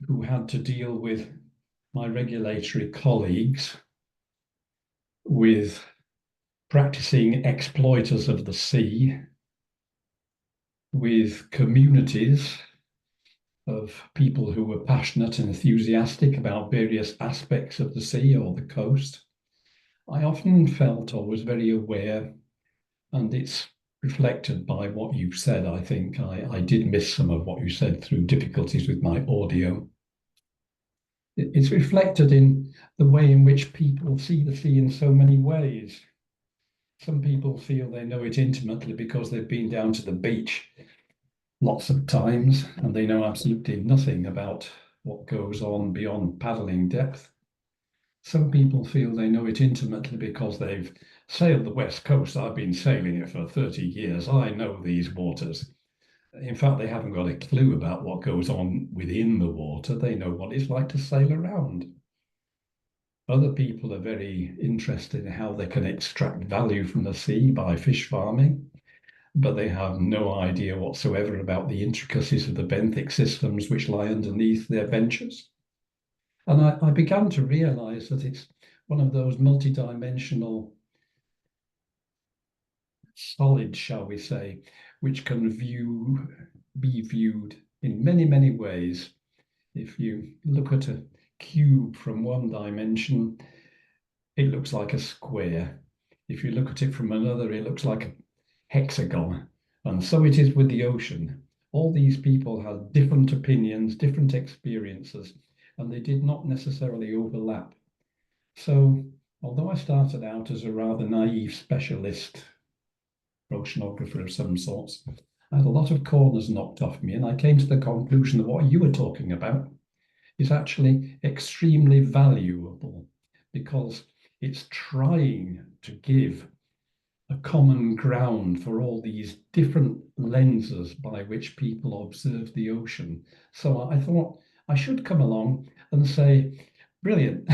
who had to deal with my regulatory colleagues, with practicing exploiters of the sea, with communities of people who were passionate and enthusiastic about various aspects of the sea or the coast, I often felt or was very aware, and it's reflected by what you said. I think I did miss some of what you said through difficulties with my audio. It's reflected in the way in which people see the sea in so many ways. Some people feel they know it intimately because they've been down to the beach lots of times and they know absolutely nothing about what goes on beyond paddling depth. Some people feel they know it intimately because they've sailed the West Coast. I've been sailing it for 30 years. I know these waters. In fact, they haven't got a clue about what goes on within the water. They know what it's like to sail around. Other people are very interested in how they can extract value from the sea by fish farming, but they have no idea whatsoever about the intricacies of the benthic systems which lie underneath their ventures. And I began to realize that it's one of those multidimensional solids, shall we say, which can be viewed in many, many ways. If you look at a cube from one dimension, it looks like a square. If you look at it from another, it looks like a hexagon. And so it is with the ocean. All these people have different opinions, different experiences, and they did not necessarily overlap. So although I started out as a rather naive specialist oceanographer of some sorts, I had a lot of corners knocked off me, and I came to the conclusion that what you were talking about is actually extremely valuable because it's trying to give a common ground for all these different lenses by which people observe the ocean. So I thought I should come along and say, brilliant,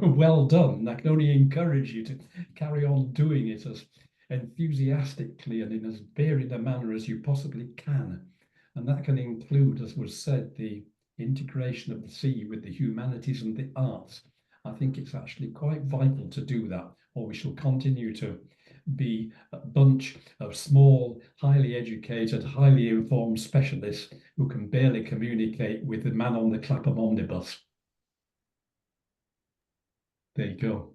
well done. I can only encourage you to carry on doing it as enthusiastically and in as varied a manner as you possibly can. And that can include, as was said, the integration of the sea with the humanities and the arts. I think it's actually quite vital to do that, or we shall continue to be a bunch of small, highly educated, highly informed specialists who can barely communicate with the man on the Clapham omnibus. There you go.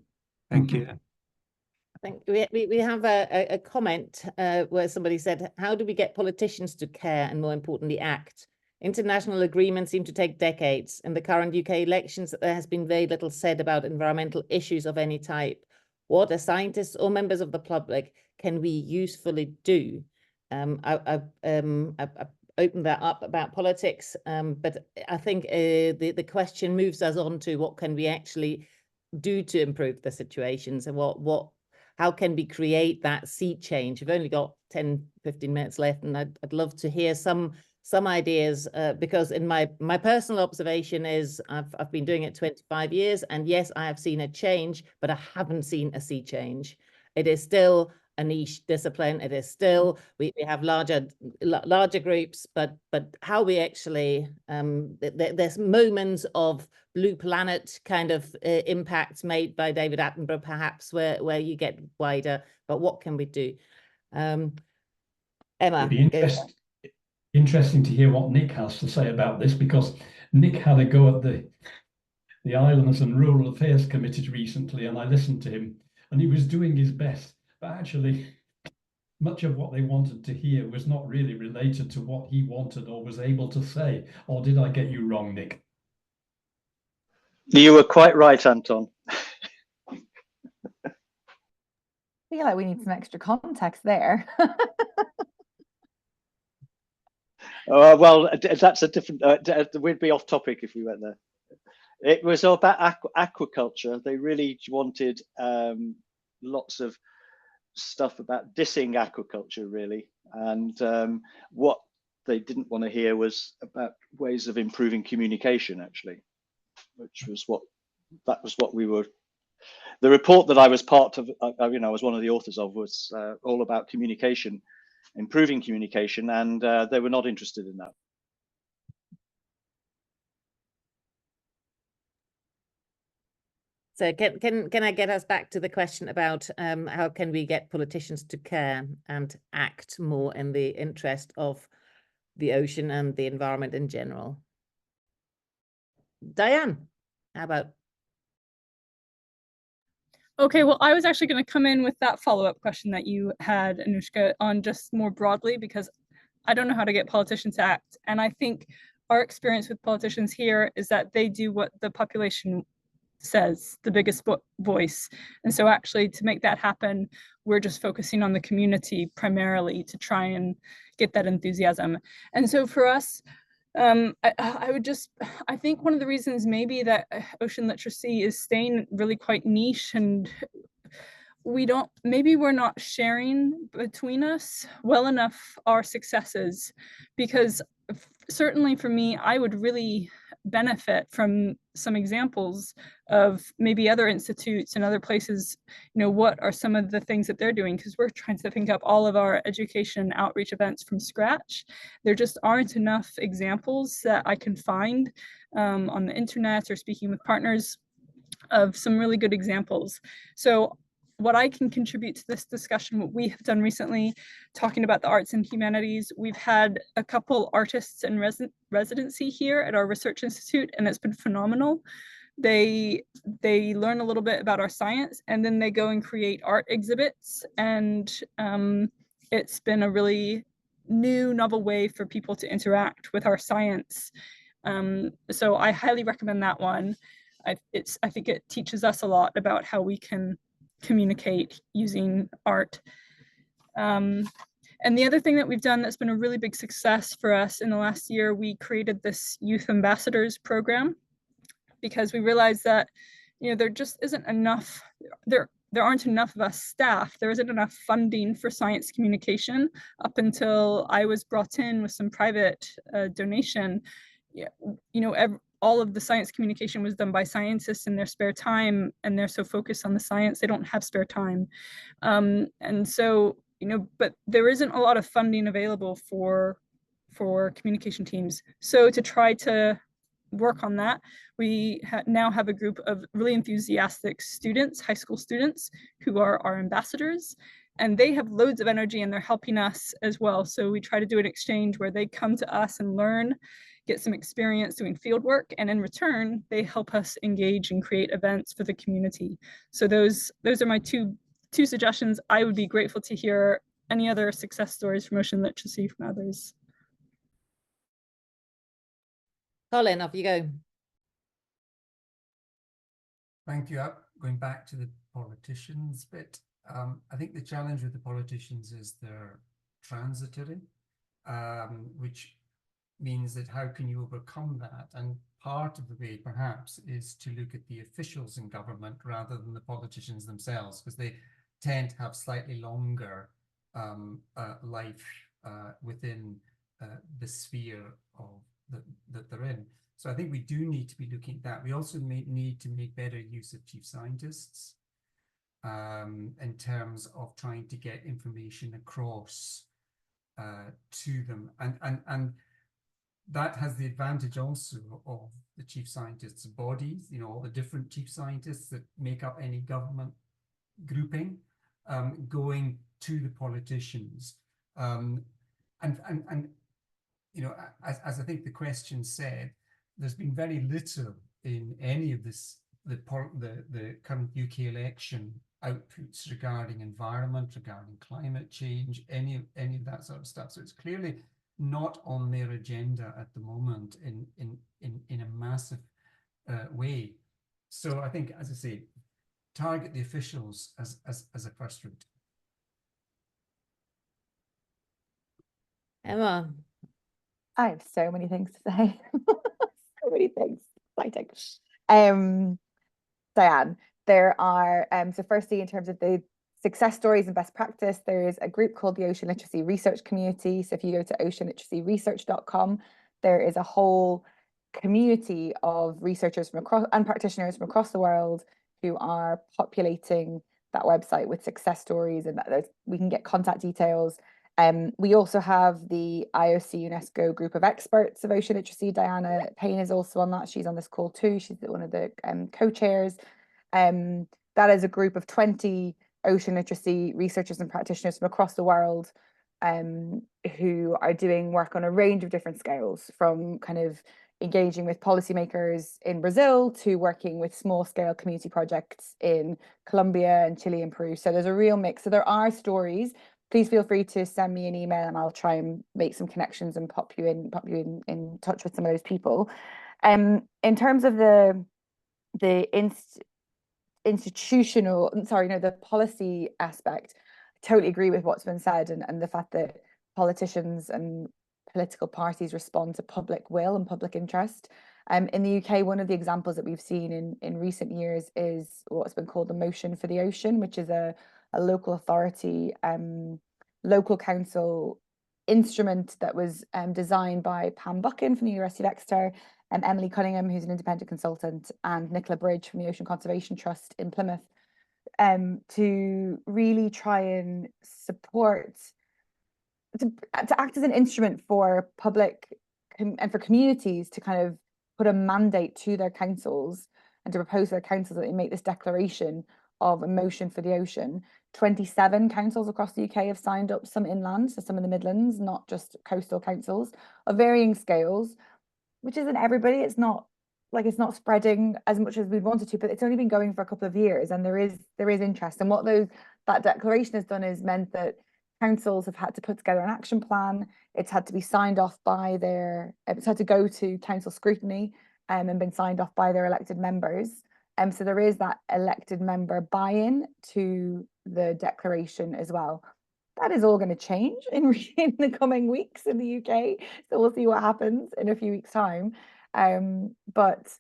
Thank you. I think we have a comment where somebody said, how do we get politicians to care and, more importantly, act? International agreements seem to take decades. In the current UK elections, there has been very little said about environmental issues of any type. What, as scientists or members of the public, can we usefully do? I've opened that up about politics, but I think the question moves us on to what can we actually do to improve the situations, and how can we create that sea change? We've only got 10, 15 minutes left, and I'd love to hear some ideas, because in my personal observation is I've been doing it 25 years, and yes, I have seen a change, but I haven't seen a sea change. It is still a niche discipline. It is still, we have larger groups, but how we actually, there's moments of Blue Planet kind of impacts made by David Attenborough, perhaps, where you get wider, but what can we do? Emma. It'd be interesting to hear what Nick has to say about this, because Nick had a go at the Islands and Rural Affairs Committee recently, and I listened to him, and he was doing his best, but actually much of what they wanted to hear was not really related to what he wanted or was able to say. Or did I get you wrong, Nick? You were quite right, Anton. I feel like we need some extra context there. Well, that's a different, we'd be off topic if we went there. It was all about aquaculture. They really wanted lots of stuff about dissing aquaculture, really. And what they didn't want to hear was about ways of improving communication, actually, which was what we were. The report that I was part of, I was one of the authors of, was all about communication, improving communication, and they were not interested in that. So can I get us back to the question about how can we get politicians to care and act more in the interest of the ocean and the environment in general? Diane, how about? Okay, well, I was actually going to come in with that follow-up question that you had, Anushka, on just more broadly, because I don't know how to get politicians to act. And I think our experience with politicians here is that they do what the population says, the biggest voice. And so actually to make that happen, we're just focusing on the community primarily to try and get that enthusiasm. And so for us, I think one of the reasons maybe that ocean literacy is staying really quite niche, and maybe we're not sharing between us well enough our successes, because certainly for me, I would really benefit from some examples of maybe other institutes and other places, what are some of the things that they're doing, because we're trying to think up all of our education outreach events from scratch. There just aren't enough examples that I can find on the internet or speaking with partners of some really good examples. So what I can contribute to this discussion, what we have done recently, talking about the arts and humanities, we've had a couple artists in residency here at our research institute, and it's been phenomenal. They learn a little bit about our science, and then they go and create art exhibits, and it's been a really new, novel way for people to interact with our science. So I highly recommend that one. I think it teaches us a lot about how we can communicate using art. And the other thing that we've done that's been a really big success for us in the last year, we created this Youth Ambassadors program, because we realized that there just isn't enough, there aren't enough of us staff, there isn't enough funding for science communication. Up until I was brought in with some private donation, all of the science communication was done by scientists in their spare time, and they're so focused on the science, they don't have spare time. And so, but there isn't a lot of funding available for communication teams. So to try to work on that, we now have a group of really enthusiastic students, high school students, who are our ambassadors, and they have loads of energy and they're helping us as well. So we try to do an exchange where they come to us and learn, get some experience doing field work, and in return, they help us engage and create events for the community. So those are my two suggestions. I would be grateful to hear any other success stories from ocean literacy from others. Colin, off you go. Thank you. Going back to the politicians bit, I think the challenge with the politicians is they're transitory, which means that how can you overcome that? And part of the way perhaps is to look at the officials in government rather than the politicians themselves, because they tend to have slightly longer life within the sphere of that they're in. So I think we do need to be looking at that. We also need to make better use of chief scientists. in terms of trying to get information across to them. And that has the advantage also of the chief scientists' bodies, you know, all the different chief scientists that make up any government grouping, going to the politicians. And you know, as I think the question said, there's been very little in any of this, the current UK election outputs regarding environment, regarding climate change, any of that sort of stuff. So it's clearly not on their agenda at the moment in a massive way. So I think, as I say, target the officials as a first route. Emma. I have so many things to say. So many things. Exciting. Diane, there are, so firstly, in terms of the success stories and best practice, there's a group called the Ocean Literacy Research Community. So if you go to oceanliteracyresearch.com, there is a whole community of researchers from across and practitioners from across the world who are populating that website with success stories, and that we can get contact details. We also have the IOC UNESCO group of experts of ocean literacy. Diana Payne is also on that. She's on this call too. She's one of the co-chairs. That is a group of 20 ocean literacy researchers and practitioners from across the world who are doing work on a range of different scales, from kind of engaging with policymakers in Brazil to working with small scale community projects in Colombia and Chile and Peru. So there's a real mix. So there are stories. Please feel free to send me an email and I'll try and make some connections and pop you in touch with some of those people. In terms of the policy aspect, I totally agree with what's been said, and the fact that politicians and political parties respond to public will and public interest. In the UK, one of the examples that we've seen in recent years is what's been called the Motion for the Ocean, which is a local authority, local council instrument that was designed by Pam Buchan from the University of Exeter, and Emily Cunningham, who's an independent consultant, and Nicola Bridge from the Ocean Conservation Trust in Plymouth, to really try and support, to act as an instrument for public and for communities to kind of put a mandate to their councils and to propose to their councils that they make this declaration of a motion for the ocean. 27 councils across the UK have signed up, some inland, so some in the Midlands, not just coastal councils, of varying scales, which isn't everybody. It's not it's spreading as much as we'd wanted to, but it's only been going for a couple of years, and there is interest. And what that declaration has done is meant that councils have had to put together an action plan. It's had to be signed off by it's had to go to council scrutiny and been signed off by their elected members. So there is that elected member buy-in to the declaration as well. That is all going to change in the coming weeks in the UK. So we'll see what happens in a few weeks' time. But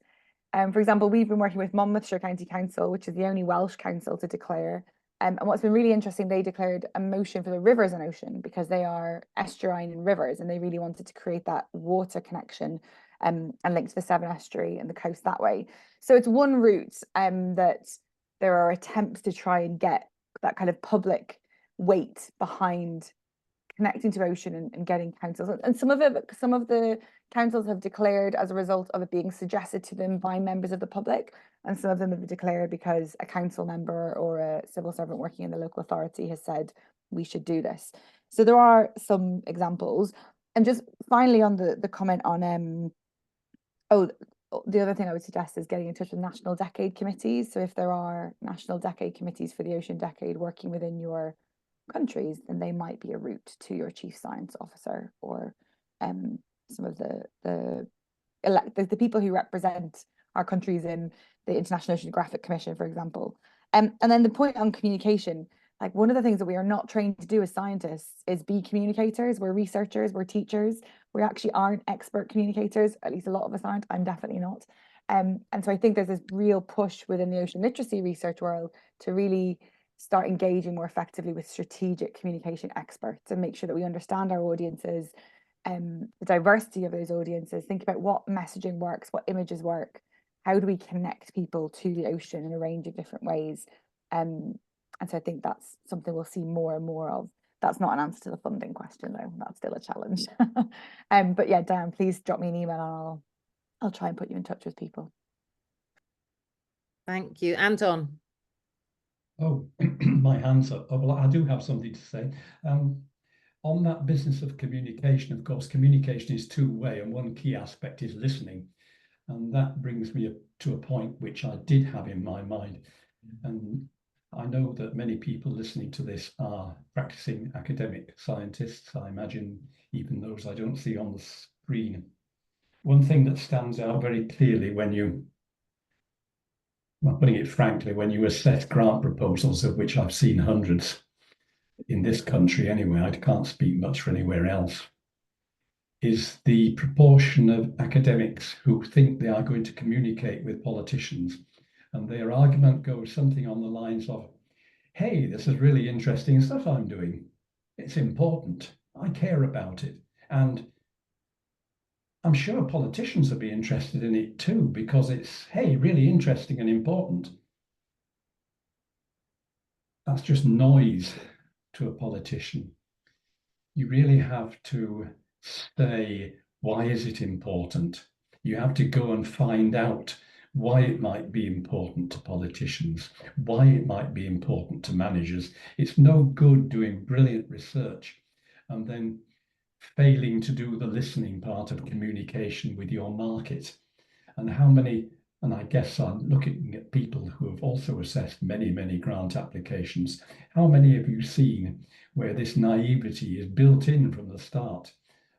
for example, we've been working with Monmouthshire County Council, which is the only Welsh council to declare. And what's been really interesting, they declared a motion for the rivers and ocean because they are estuarine and rivers, and they really wanted to create that water connection and link to the Severn Estuary and the coast that way. So it's one route that there are attempts to try and get that kind of public weight behind connecting to ocean and getting councils. And some of the councils have declared as a result of it being suggested to them by members of the public, and some of them have declared because a council member or a civil servant working in the local authority has said we should do this. So there are some examples. And just finally on the comment on the other thing I would suggest is getting in touch with national decade committees. So if there are national decade committees for the Ocean Decade working within your countries, then they might be a route to your chief science officer or some of the people who represent our countries in the International Oceanographic Commission, for example. And then the point on communication, like one of the things that we are not trained to do as scientists is be communicators. We're researchers, we're teachers. We actually aren't expert communicators. At least a lot of us aren't. I'm definitely not. And so I think there's this real push within the ocean literacy research world to really start engaging more effectively with strategic communication experts and make sure that we understand our audiences, the diversity of those audiences, think about what messaging works, what images work, how do we connect people to the ocean in a range of different ways. And so I think that's something we'll see more and more of. That's not an answer to the funding question, though. That's still a challenge. But yeah, Diane, please drop me an email and I'll try and put you in touch with people. Thank you. Anton. Oh, my hand's up. Oh, well, I do have something to say. On that business of communication, of course, communication is two-way, and one key aspect is listening. And that brings me to a point which I did have in my mind. And I know that many people listening to this are practicing academic scientists, I imagine, even those I don't see on the screen. One thing that stands out very clearly when you, well, putting it frankly, when you assess grant proposals, of which I've seen hundreds in this country anyway, I can't speak much for anywhere else, is the proportion of academics who think they are going to communicate with politicians. And their argument goes something on the lines of, hey, this is really interesting stuff I'm doing. It's important. I care about it. And I'm sure politicians will be interested in it too, because it's, hey, really interesting and important. That's just noise to a politician. You really have to say, why is it important? You have to go and find out why it might be important to politicians, why it might be important to managers. It's no good doing brilliant research and then failing to do the listening part of communication with your market. And how many, and I guess I'm looking at people who have also assessed many, many grant applications, how many have you seen where this naivety is built in from the start?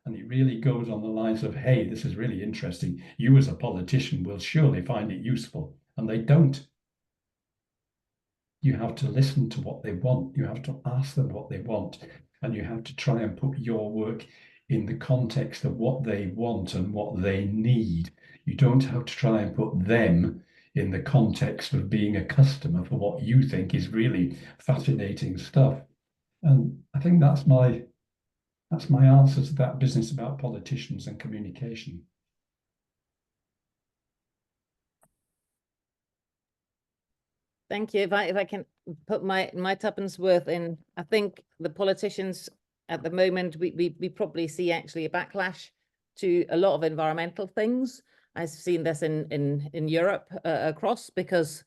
And it really goes on the lines of, hey, this is really interesting. You as a politician will surely find it useful. And they don't. You have to listen to what they want. You have to ask them what they want. And you have to try and put your work in the context of what they want and what they need. You don't have to try and put them in the context of being a customer for what you think is really fascinating stuff. And I think that's my answer to that business about politicians and communication. Thank you. If I can put my tuppence worth in, I think the politicians at the moment, we probably see actually a backlash to a lot of environmental things. I've seen this in Europe across, because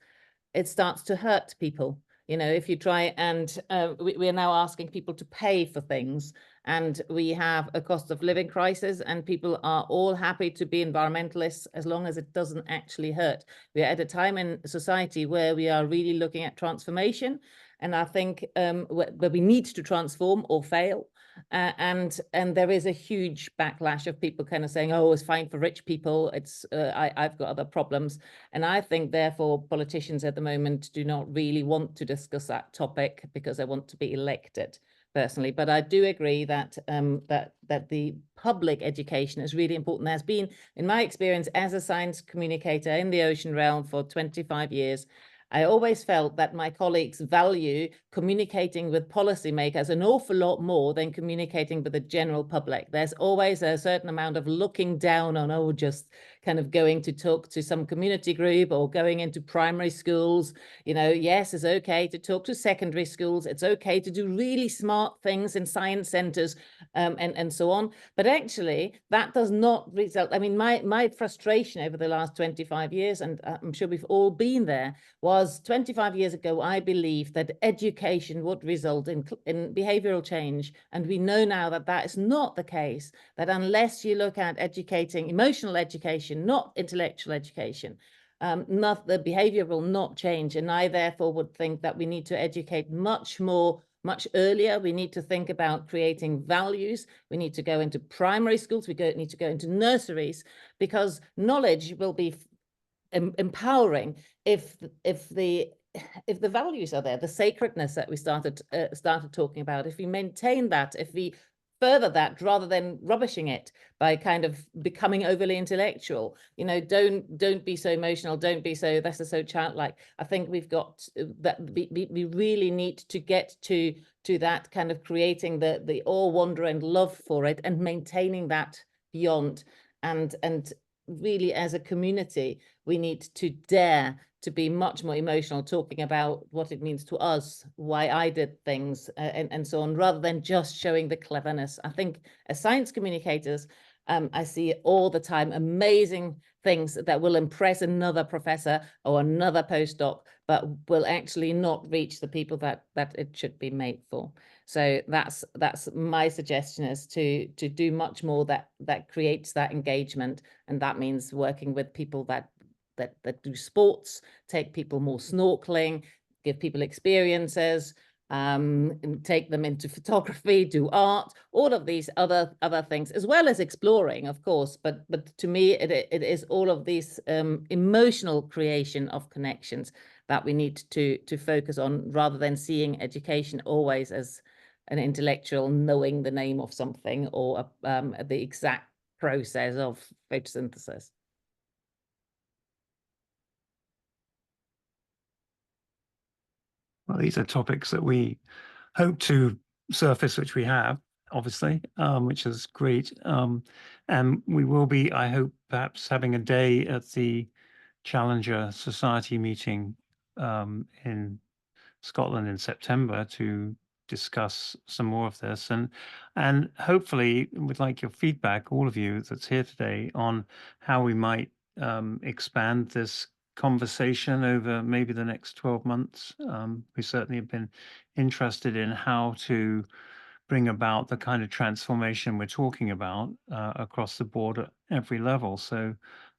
it starts to hurt people. You know, if you try and we are now asking people to pay for things, and we have a cost of living crisis, and people are all happy to be environmentalists as long as it doesn't actually hurt. We're at a time in society where we are really looking at transformation, and I think where we need to transform or fail. And there is a huge backlash of people kind of saying, oh, it's fine for rich people. It's I've got other problems. And I think, therefore, politicians at the moment do not really want to discuss that topic because they want to be elected, personally. But I do agree that that the public education is really important. There's been, in my experience as a science communicator in the ocean realm for 25 years, I always felt that my colleagues value communicating with policymakers an awful lot more than communicating with the general public. There's always a certain amount of looking down on, oh, just kind of going to talk to some community group or going into primary schools. You know, yes, it's okay to talk to secondary schools. It's okay to do really smart things in science centers and so on. But actually, that does not result. I mean, my frustration over the last 25 years, and I'm sure we've all been there, was 25 years ago, I believed that education would result in behavioral change. And we know now that that is not the case, that unless you look at educating, emotional education, not intellectual education, the behavior will not change. And I therefore would think that we need to educate much earlier. We need to think about creating values. We need to go into primary schools. We need to go into nurseries, because knowledge will be empowering if the values are there, the sacredness that we started talking about. If we maintain that, if we further that rather than rubbishing it by kind of becoming overly intellectual, you know, don't be so emotional, don't be so, this is so childlike. I think we've got that we really need to get to that kind of creating the awe, wonder and love for it, and maintaining that beyond. And really, as a community, we need to dare to be much more emotional, talking about what it means to us, why I did things, and so on, rather than just showing the cleverness. I think as science communicators, I see all the time amazing things that will impress another professor or another postdoc, but will actually not reach the people that it should be made for. So that's my suggestion, is to do much more that creates that engagement, and that means working with people that do sports, take people more snorkeling, give people experiences, and take them into photography, do art, all of these other things, as well as exploring, of course. But to me, it is all of these emotional creation of connections that we need to focus on, rather than seeing education always as an intellectual knowing the name of something, or the exact process of photosynthesis. Well, these are topics that we hope to surface, which we have, obviously, which is great. And we will be, I hope, perhaps having a day at the Challenger Society meeting in Scotland in September to discuss some more of this. And hopefully we'd like your feedback, all of you that's here today, on how we might expand this conversation over maybe the next 12 months. We certainly have been interested in how to bring about the kind of transformation we're talking about across the board at every level. So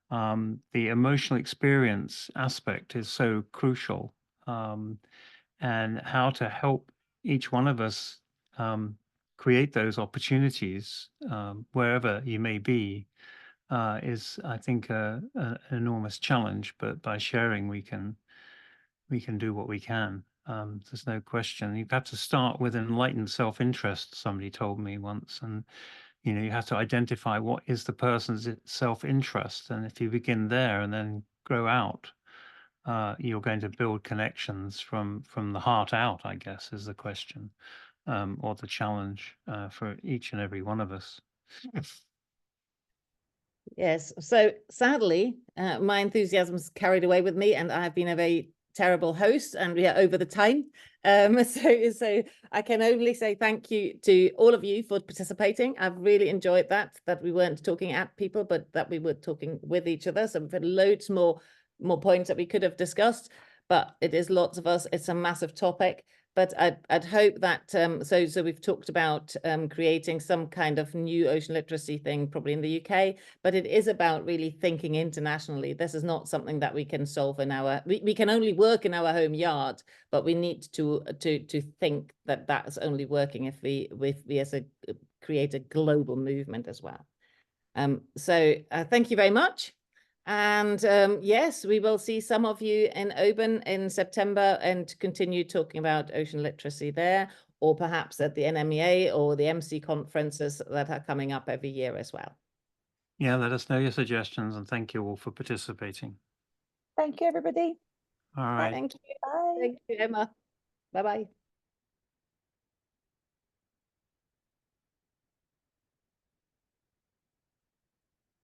the emotional experience aspect is so crucial, and how to help each one of us create those opportunities wherever you may be is, I think, an enormous challenge. But by sharing, we can do what we can. There's no question. You have to start with enlightened self-interest, somebody told me once, and you have to identify what is the person's self-interest, and if you begin there and then grow out, you're going to build connections from the heart out, I guess, is the question, or the challenge for each and every one of us. Yes. So sadly, my enthusiasm's carried away with me, and I've been a very terrible host, and we are over the time. So I can only say thank you to all of you for participating. I've really enjoyed that we weren't talking at people, but that we were talking with each other. So we've had loads more points that we could have discussed, but it is lots of us. It's a massive topic. But I'd hope that, so we've talked about creating some kind of new ocean literacy thing, probably in the UK, but it is about really thinking internationally. This is not something that we can solve in we can only work in our home yard, but we need to think that that's only working if we create a global movement as well. So thank you very much. And yes, we will see some of you in Oban in September and continue talking about ocean literacy there, or perhaps at the NMEA or the MC conferences that are coming up every year as well. Yeah, let us know your suggestions, and thank you all for participating. Thank you, everybody. All right. Thank you. Bye. Thank you, Emma. Bye-bye.